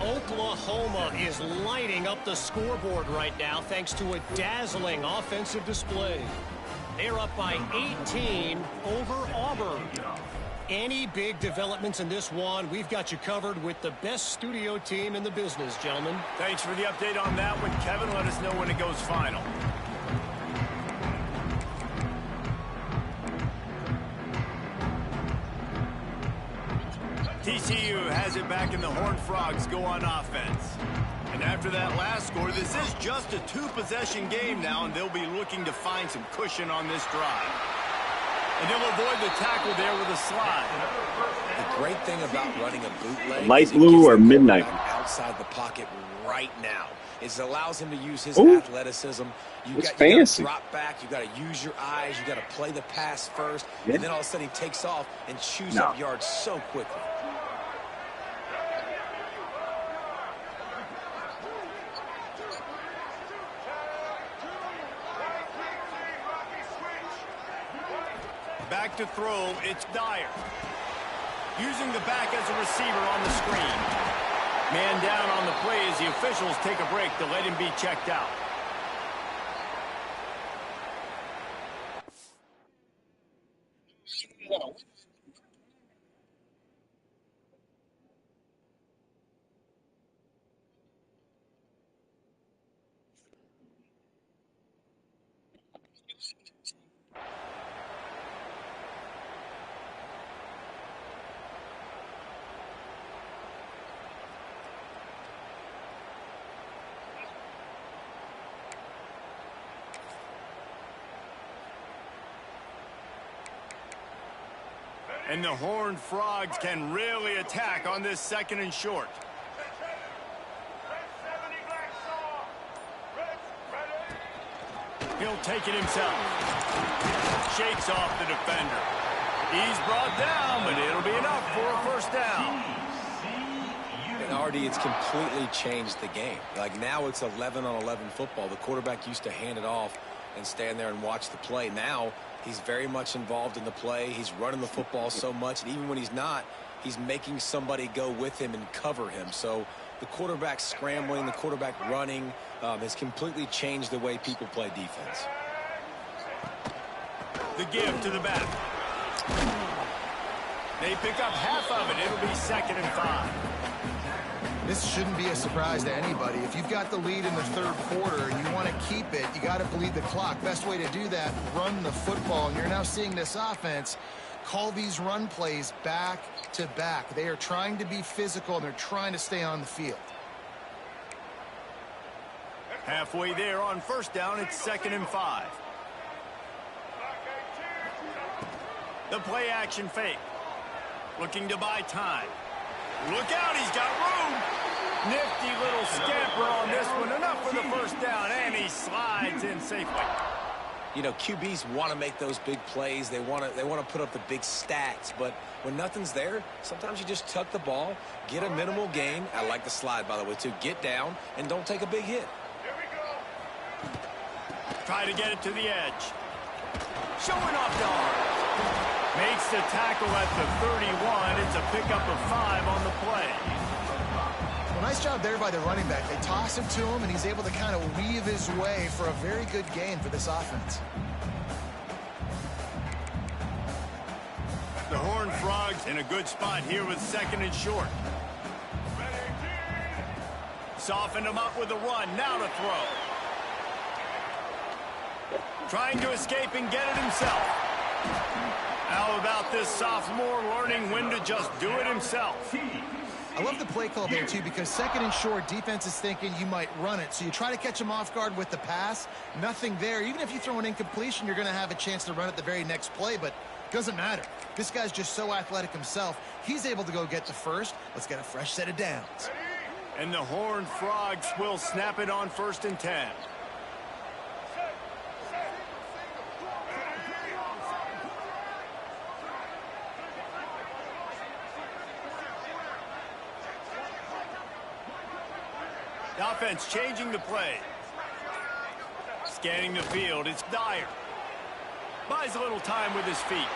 Oklahoma is lighting up the scoreboard right now thanks to a dazzling offensive display. They're up by 18 over Auburn. Any big developments in this one, we've got you covered with the best studio team in the business, gentlemen. Thanks for the update on that one, Kevin. Let us know when it goes final. TCU has it back, and the Horned Frogs go on offense. And after that last score, this is just a 2-possession game now, and they'll be looking to find some cushion on this drive. And they'll avoid the tackle there with a slide. The great thing about running a bootleg Light blue or midnight? Outside the pocket right now. It allows him to use his athleticism. You got to drop back. You got to use your eyes. You got to play the pass first. And then all of a sudden he takes off and chews up yards so quickly. Back to throw, it's Dyer. Using the back as a receiver on the screen. Man down on the play as the officials take a break to let him be checked out. And the Horned Frogs can really attack on this 2nd and short. He'll take it himself. Shakes off the defender. He's brought down, but it'll be enough for a first down. And Artie, it's completely changed the game. Like now it's 11-on-11 football. The quarterback used to hand it off and stand there and watch the play. Now he's very much involved in the play. He's running the football so much, and even when he's not, he's making somebody go with him and cover him. So the quarterback scrambling, the quarterback running has completely changed the way people play defense. The give to the back. They pick up half of it. It'll be 2nd and 5. This shouldn't be a surprise to anybody. If you've got the lead in the 3rd quarter and you want to keep it, you got to bleed the clock. Best way to do that, run the football. And you're now seeing this offense call these run plays back to back. They are trying to be physical, and they're trying to stay on the field. Halfway there on 1st down, it's 2nd and 5. The play action fake. Looking to buy time. Look out, he's got room. Nifty little scamper on this one. Enough for the first down, and he slides in safely. You know, QBs want to make those big plays. They want to put up the big stats. But when nothing's there, sometimes you just tuck the ball, get a minimal gain. I like the slide, by the way, too. Get down and don't take a big hit. Try to get it to the edge. Showing off the arm. Makes the tackle at the 31. It's a pickup of 5 on the play. Well, nice job there by the running back. They toss him to him, and he's able to kind of weave his way for a very good gain for this offense. The Horned Frogs in a good spot here with 2nd and short. Softened him up with a run. Now to throw. Trying to escape and get it himself. How about this sophomore learning when to just do it himself? I love the play call there, too, because 2nd and short, defense is thinking you might run it. So you try to catch him off guard with the pass. Nothing there. Even if you throw an incompletion, you're going to have a chance to run it the very next play, but it doesn't matter. This guy's just so athletic himself. He's able to go get the first. Let's get a fresh set of downs. And the Horned Frogs will snap it on 1st and 10. The offense changing the play. Scanning the field, it's Dyer. Buys a little time with his feet.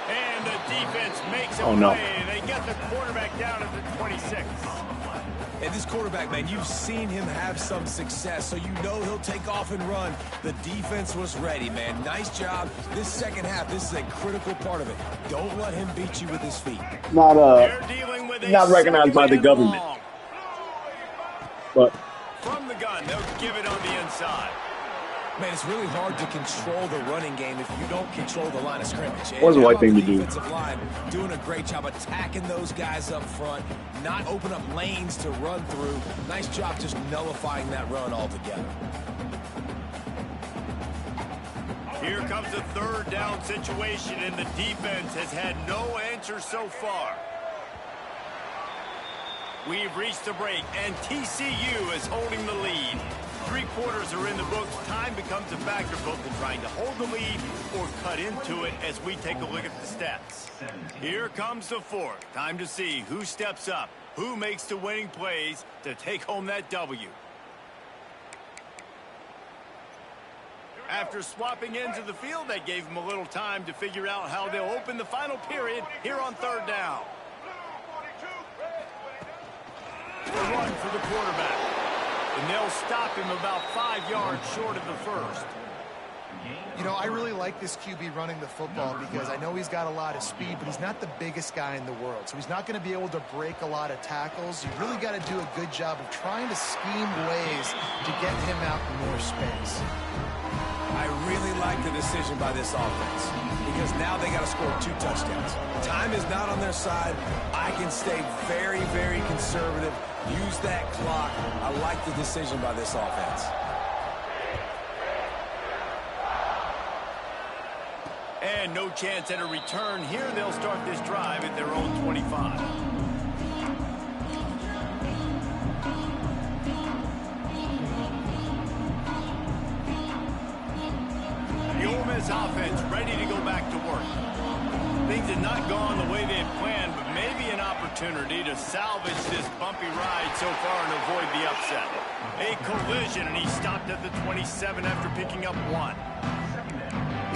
And the defense makes a play, and they get the quarterback down at the 26. And this quarterback, man, you've seen him have some success, so you know he'll take off and run. The defense was ready, man. Nice job. This 2nd half, this is a critical part of it. Don't let him beat you with his feet. Not recognized by the government. But from the gun, they'll give it on the inside. Man, it's really hard to control the running game if you don't control the line of scrimmage. What's the right thing to do? Defensive line doing a great job attacking those guys up front, not open up lanes to run through. Nice job just nullifying that run altogether. Here comes a 3rd down situation, and the defense has had no answer so far. We've reached the break, and TCU is holding the lead. 3 quarters are in the books. Time becomes a factor both in trying to hold the lead or cut into it as we take a look at the stats. Here comes the 4th. Time to see who steps up, who makes the winning plays to take home that W. After swapping ends of the field, that gave them a little time to figure out how they'll open the final period here on third down. The run for the quarterback. And they'll stop him about 5 yards short of the first. You know, I really like this QB running the football because I know he's got a lot of speed, but he's not the biggest guy in the world. So he's not going to be able to break a lot of tackles. You really got to do a good job of trying to scheme ways to get him out in more space. I really like the decision by this offense because now they got to score 2 touchdowns. Time is not on their side. I can stay very, very conservative. Use that clock. I like the decision by this offense. And no chance at a return here. They'll start this drive at their own 25. The Ole Miss offense ready to go back to work. Things had not gone the way they had planned, but maybe an opportunity to salvage this bumpy ride so far and avoid the upset. A collision, and he stopped at the 27 after picking up 1.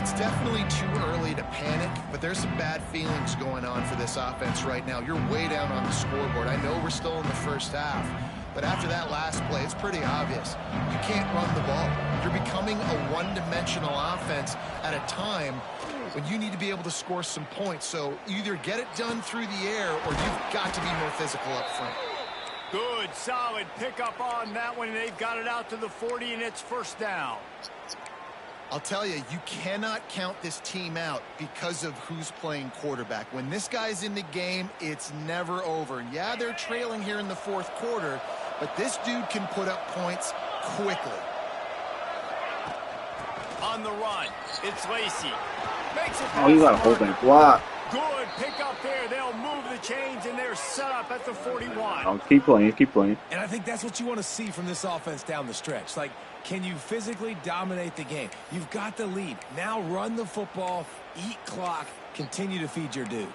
It's definitely too early to panic, but there's some bad feelings going on for this offense right now. You're way down on the scoreboard. I know we're still in the first half, but after that last play, it's pretty obvious. You can't run the ball. You're becoming a one-dimensional offense at a time when you need to be able to score some points. So either get it done through the air or you've got to be more physical up front. Good, solid pickup on that one. They've got it out to the 40, and it's first down. I'll tell you, you cannot count this team out because of who's playing quarterback. When this guy's in the game, it's never over. Yeah, they're trailing here in the fourth quarter, but this dude can put up points quickly. On the run, it's Lacey. Makes it Oh, you got a whole thing block. Good pick up there. They'll move the chains, and they're set up at the 41. Oh, keep playing, keep playing. And I think that's what you want to see from this offense down the stretch. Like, can you physically dominate the game? You've got the lead. Now run the football, eat clock, continue to feed your dude.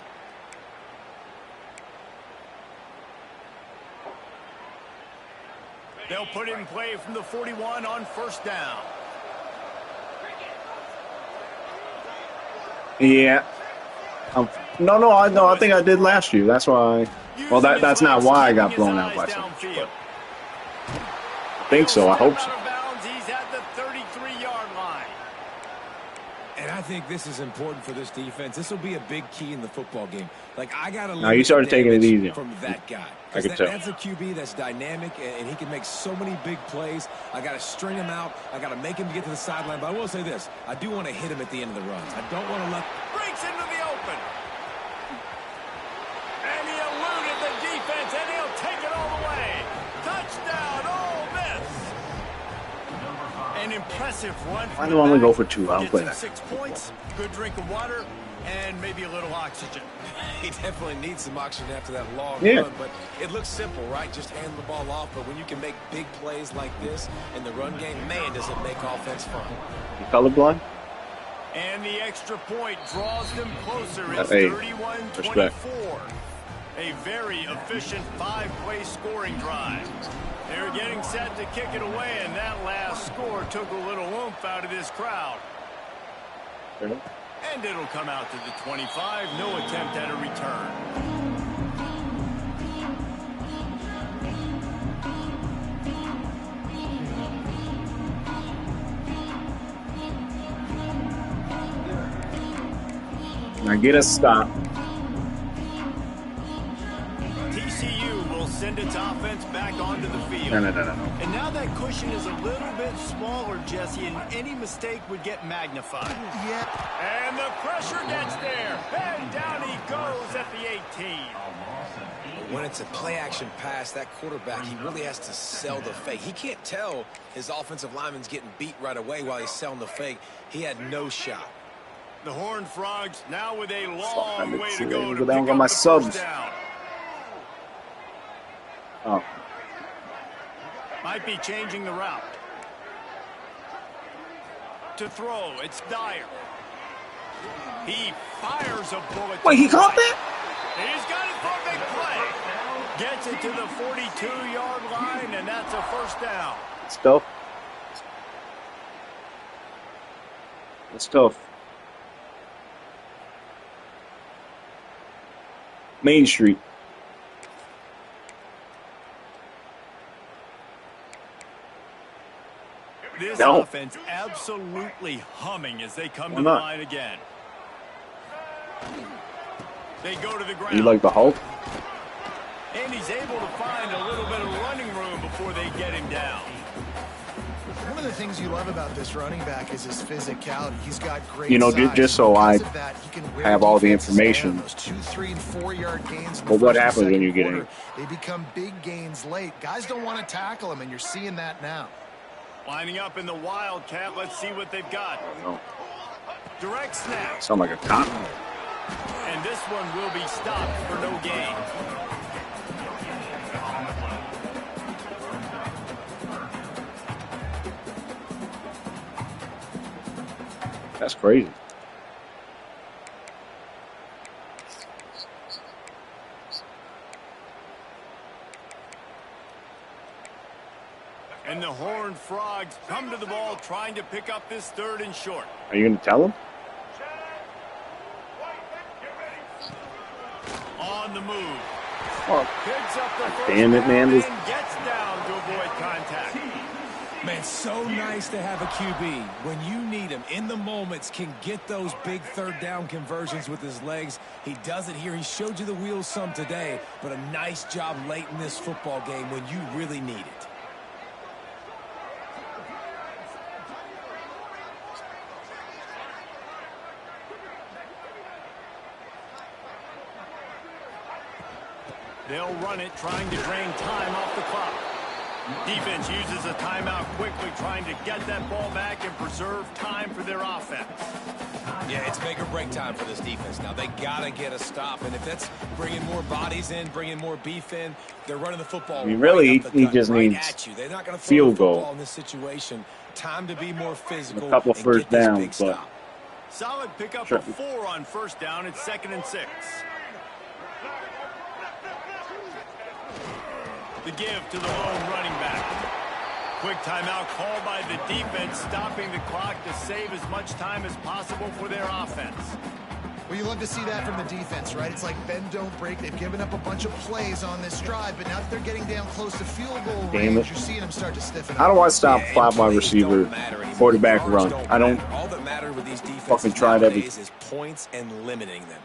They'll put in play from the 41 on first down. Yeah. No, I think I did last year. That's why. Well, that's not why I got blown out by something. I think so. I hope so. He's at the 33-yard line. And I think this is important for this defense. This will be a big key in the football game. Like, I got to. Now you started taking it easy from that guy. I can tell. That's a QB that's dynamic, and he can make so many big plays. I got to string him out. I got to make him get to the sideline. But I will say this: I do want to hit him at the end of the runs. I don't want to let. Breaks into the open. And he eluded the defense, and he'll take it all the way. Touchdown, Ole Miss. An impressive run. Why do I only go for 2? I'll play that. 6 points, good drink of water, and maybe a little oxygen. He definitely needs some oxygen after that long Yeah. run, but it looks simple, right? Just hand the ball off, but when you can make big plays like this in the run game, man, does it make offense fun. You colorblind? And the extra point draws them closer. It's Hey, 31-24. A very efficient 5-play scoring drive. They're getting set to kick it away, and that last score took a little oomph out of this crowd. Okay. And it'll come out to the 25. No attempt at a return. Now get a stop. TCU will send its offense back onto the field. No. And now that cushion is a little bit smaller, Jesse, and any mistake would get magnified. Yeah. And the pressure gets there. And down he goes at the 18. When it's a play-action pass, that quarterback, he really has to sell the fake. He can't tell his offensive lineman's getting beat right away while he's selling the fake. He had no shot. The Horned Frogs now with a long way to go to Go down, pick got up my the subs. first down. Oh. Might be changing the route. To throw, it's Dyer. He fires a bullet. Wait, he caught that? He's got it for a big play. Gets it to the 42-yard line, and that's a first down. Let's go. That's tough. Main Street. This No. offense absolutely humming as they come Why to the not? line again. They go to the ground. You like the Hulk? And he's able to find a little bit of running room before they get him down. One of the things you love about this running back is his physicality. He's got great You know, size. just so Because I of that, he can wear have all the defenses down. information. Those 2, 3, and 4-yard gains in the But what first and happens when second you get quarter, in? They become big gains late. Guys don't want to tackle him, and you're seeing that now. Lining up in the Wildcat. Let's see what they've got. No. Direct snap. Sound like a cop. And this one will be stopped for no gain. That's crazy. And the Horned Frogs come to the ball trying to pick up this 3rd and short. Are you going to tell him? On the move. Oh, Picks up the first damn it, man. down This- and gets down to avoid contact. Man, so nice to have a QB. When you need him, in the moments, can get those big 3rd down conversions with his legs. He does it here. He showed you the wheels some today, but a nice job late in this football game when you really need it. They'll run it, trying to drain time off the clock. Defense uses a timeout quickly, trying to get that ball back and preserve time for their offense. Yeah, it's make or break time for this defense. Now, they got to get a stop, and if that's bringing more bodies in, bringing more beef in, they're running the football I mean, really, right up the he gut, just right needs at you. They're not going to field throw the goal. football in this situation. Time to be more physical A couple and first get this downs, big but- stop. Solid pickup Sure. of 4 on 1st down. It's 2nd and 6. The give to the lone running back. Quick timeout called by the defense, stopping the clock to save as much time as possible for their offense. Well, you love to see that from the defense, right? It's like bend, don't break. They've given up a bunch of plays on this drive, but now that they're getting down close to field goal Damn range, it. you're seeing them start to stiffen up. How do I stop Yeah, and 5 wide plays receiver, don't matter anymore. quarterback Yards run? I don't. matter. All that matter with these defenses Fucking tried every- nowadays is points and limiting them.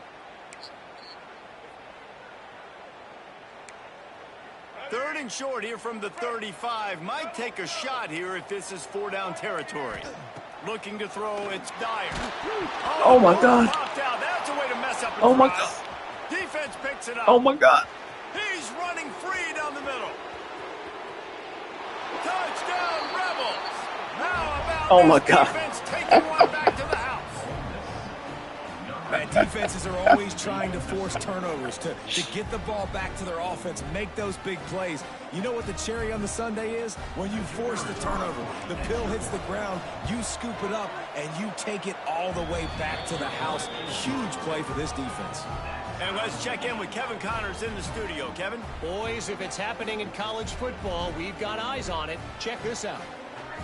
3rd and short here from the 35. Might take a shot here if this is 4-down territory. Looking to throw, it's Dyer. Oh, my God. Popped out. That's a way to mess up a Oh, my drive. God. Defense picks it up. Oh, my God. He's running free down the middle. Touchdown, Rebels. How about Oh, my this God. defense taking one back to the house? Man, defenses are always trying to force turnovers to get the ball back to their offense, make those big plays. You know what the cherry on the sundae is? When you force the turnover, the pill hits the ground, you scoop it up, and you take it all the way back to the house. Huge play for this defense. And let's check in with Kevin Connors in the studio. Kevin? Boys, if it's happening in college football, we've got eyes on it. Check this out.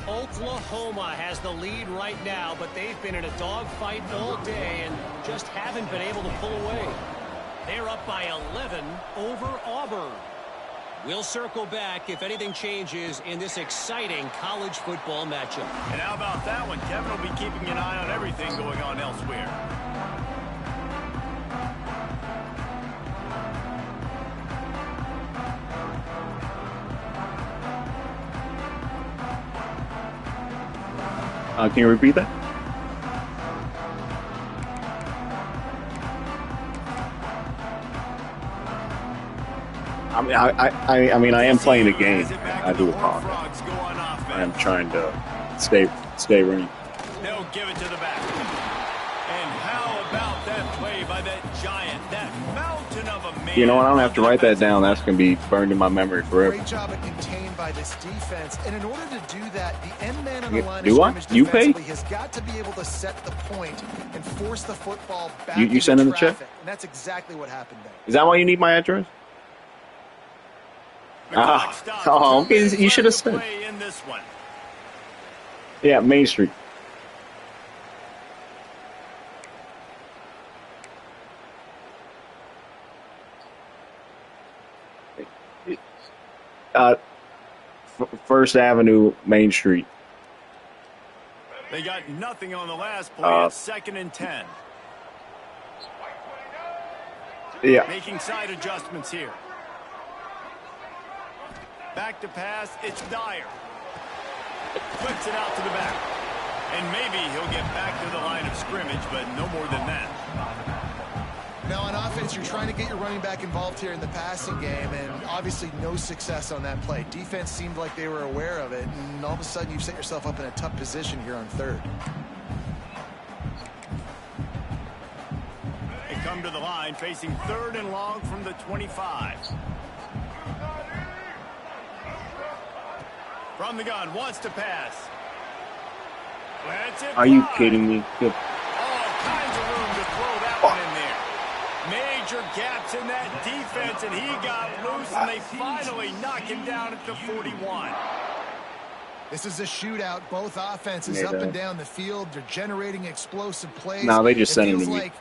Oklahoma has the lead right now, but they've been in a dogfight all day and just haven't been able to pull away. They're up by 11 over Auburn. We'll circle back if anything changes in this exciting college football matchup. And how about that one? Kevin will be keeping an eye on everything going on elsewhere. Can you repeat that? I mean, I am playing a game. I do apologize. Frogs go on offense. I am trying to stay running. They'll give it to the back. And how about that play by that giant, that mountain of a man? You know what? I don't have to write that down. That's going to be burned in my memory forever. Great job at contained by this defense. And in order to do that, the end man on the Yeah, line do I? of scrimmage You pay? defensively has got to be able to set the point and force the football back You into send him the check? traffic. And that's exactly what happened there. Is that why you need my address? The clock Ah, stops. oh, 2 okay, minutes you should have left to said. play in this one. Yeah, Main Street. First Avenue, Main Street. They got nothing on the last play. It's 2nd and 10. Yeah. Making side adjustments here. Back to pass. It's Dyer. Flips it out to the back. And maybe he'll get back to the line of scrimmage, but no more than that. Now on offense, you're trying to get your running back involved here in the passing game, and obviously no success on that play. Defense seemed like they were aware of it, and all of a sudden you've set yourself up in a tough position here on 3rd. They come to the line facing 3rd and long from the 25. From the gun, wants to pass. Are you kidding me? All kinds of room to throw that one in there. Major gaps in that defense, and he got loose, and they finally knock him down at the 41. This is a shootout. Both offenses up and down the field. They're generating explosive plays. No, they just sent him to me. Like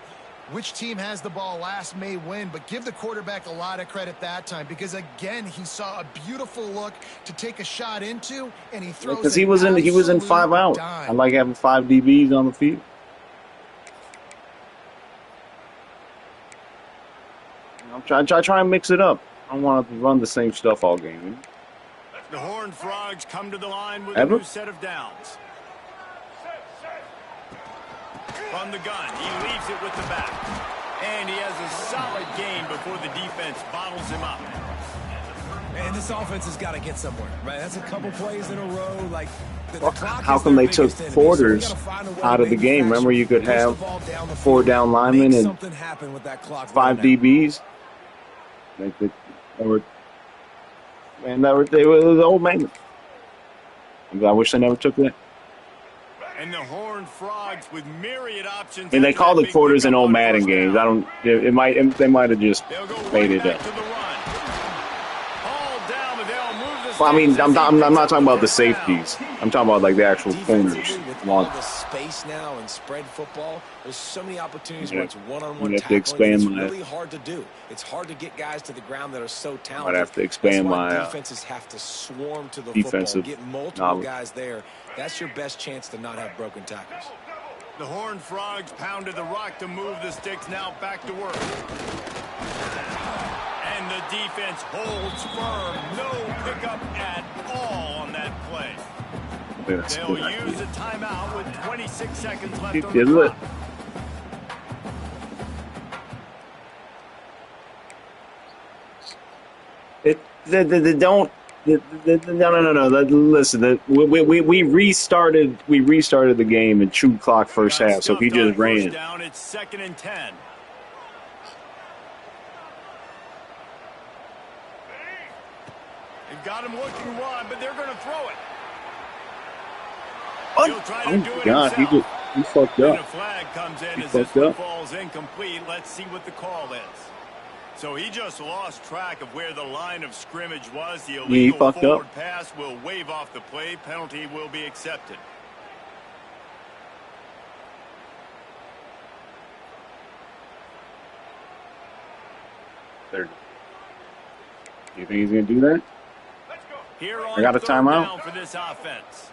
which team has the ball last may win, but give the quarterback a lot of credit that time because, again, he saw a beautiful look to take a shot into, and he throws because he was in 5 out. I like having 5 DBs on the field. I'm try and mix it up. I don't want to run the same stuff all game. The Horned Frogs come to the line with a new set of downs. From the gun, he leaves it with the back. And he has a solid gain before the defense bottles him up. And this offense has got to get somewhere, right? That's a couple plays in a row. Like, how come they took Porters out of the game? Remember, you could have 4 down linemen and 5 DBs. They were the old man. I wish they never took that. And the Horned Frogs with myriad options. I mean, they call the quarters in old Madden games. They might have just made it up. Well, I mean, I'm not talking about the safeties. I'm talking about like the actual corners. With all the space now and spread football, there's so many opportunities where it's one-on-one tackling. It's really hard to do. It's hard to get guys to the ground that are so talented. I'd have to expand my defenses have to swarm to the football, get multiple guys there. That's your best chance to not have broken tackles. The Horned Frogs pounded the rock to move the sticks. Now back to work. And the defense holds firm. No pickup at all on that play. They'll use a timeout with 26 seconds left on the clock. No. Listen, we restarted the game in true clock first half, so he just ran. Down, it's 2nd and 10. They've got him looking one, but they're going to throw it. Oh God, he fucked up. And a flag comes in as this one falls incomplete. Let's see what the call is. So he just lost track of where the line of scrimmage was. The illegal forward pass will wave off the play. Penalty will be accepted. Third. You think he's going to do that? Here on I got a timeout for this offense.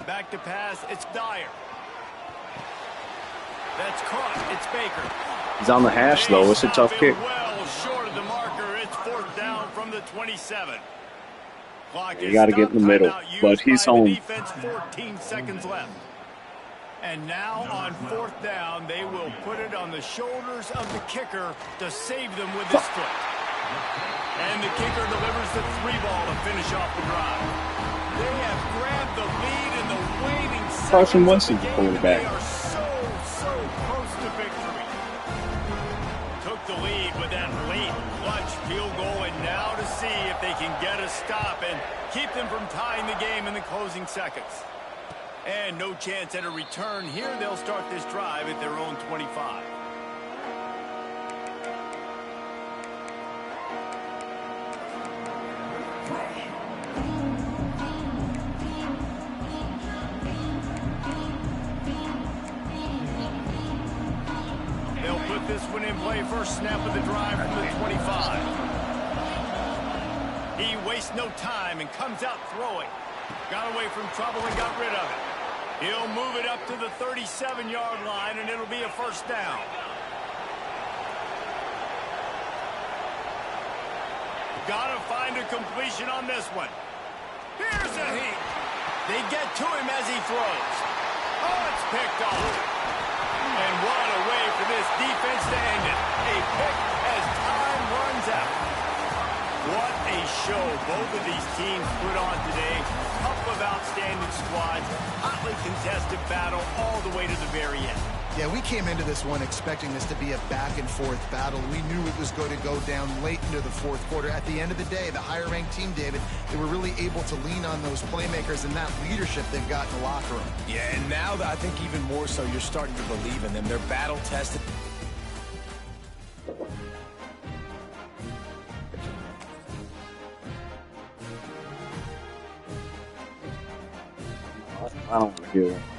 Back to pass. It's Dyer. That's caught. It's Baker. He's on the hash, though. It's a tough kick. Well short of the marker. It's 4th down from the 27. You got to get in the middle, but he's home. Defense, 14 seconds left. And now on 4th down, they will put it on the shoulders of the kicker to save them with his foot. And the kicker delivers the 3-ball to finish off the drive. They have grabbed the lead in the waning seconds. Carson Wentz is the quarterback. They are so close to victory. Took the lead with that late clutch field goal, and now to see if they can get a stop and keep them from tying the game in the closing seconds. And no chance at a return here. They'll start this drive at their own 25. They'll put this one in play. First snap of the drive from the 25. He wastes no time and comes out throwing. Got away from trouble and got rid of it. He'll move it up to the 37-yard line, and it'll be a first down. Gotta find a completion on this one. Here's a heat. They get to him as he throws. Oh, it's picked off. And what a way for this defense to end it. A pick as time runs out. What a show both of these teams put on today. Couple of outstanding squads. Hotly contested battle all the way to the very end. Yeah, we came into this one expecting this to be a back-and-forth battle. We knew it was going to go down late into the fourth quarter. At the end of the day, the higher-ranked team, David, they were really able to lean on those playmakers and that leadership they've got in the locker room. Yeah, and now I think even more so, you're starting to believe in them. They're battle-tested. I don't want to hear that.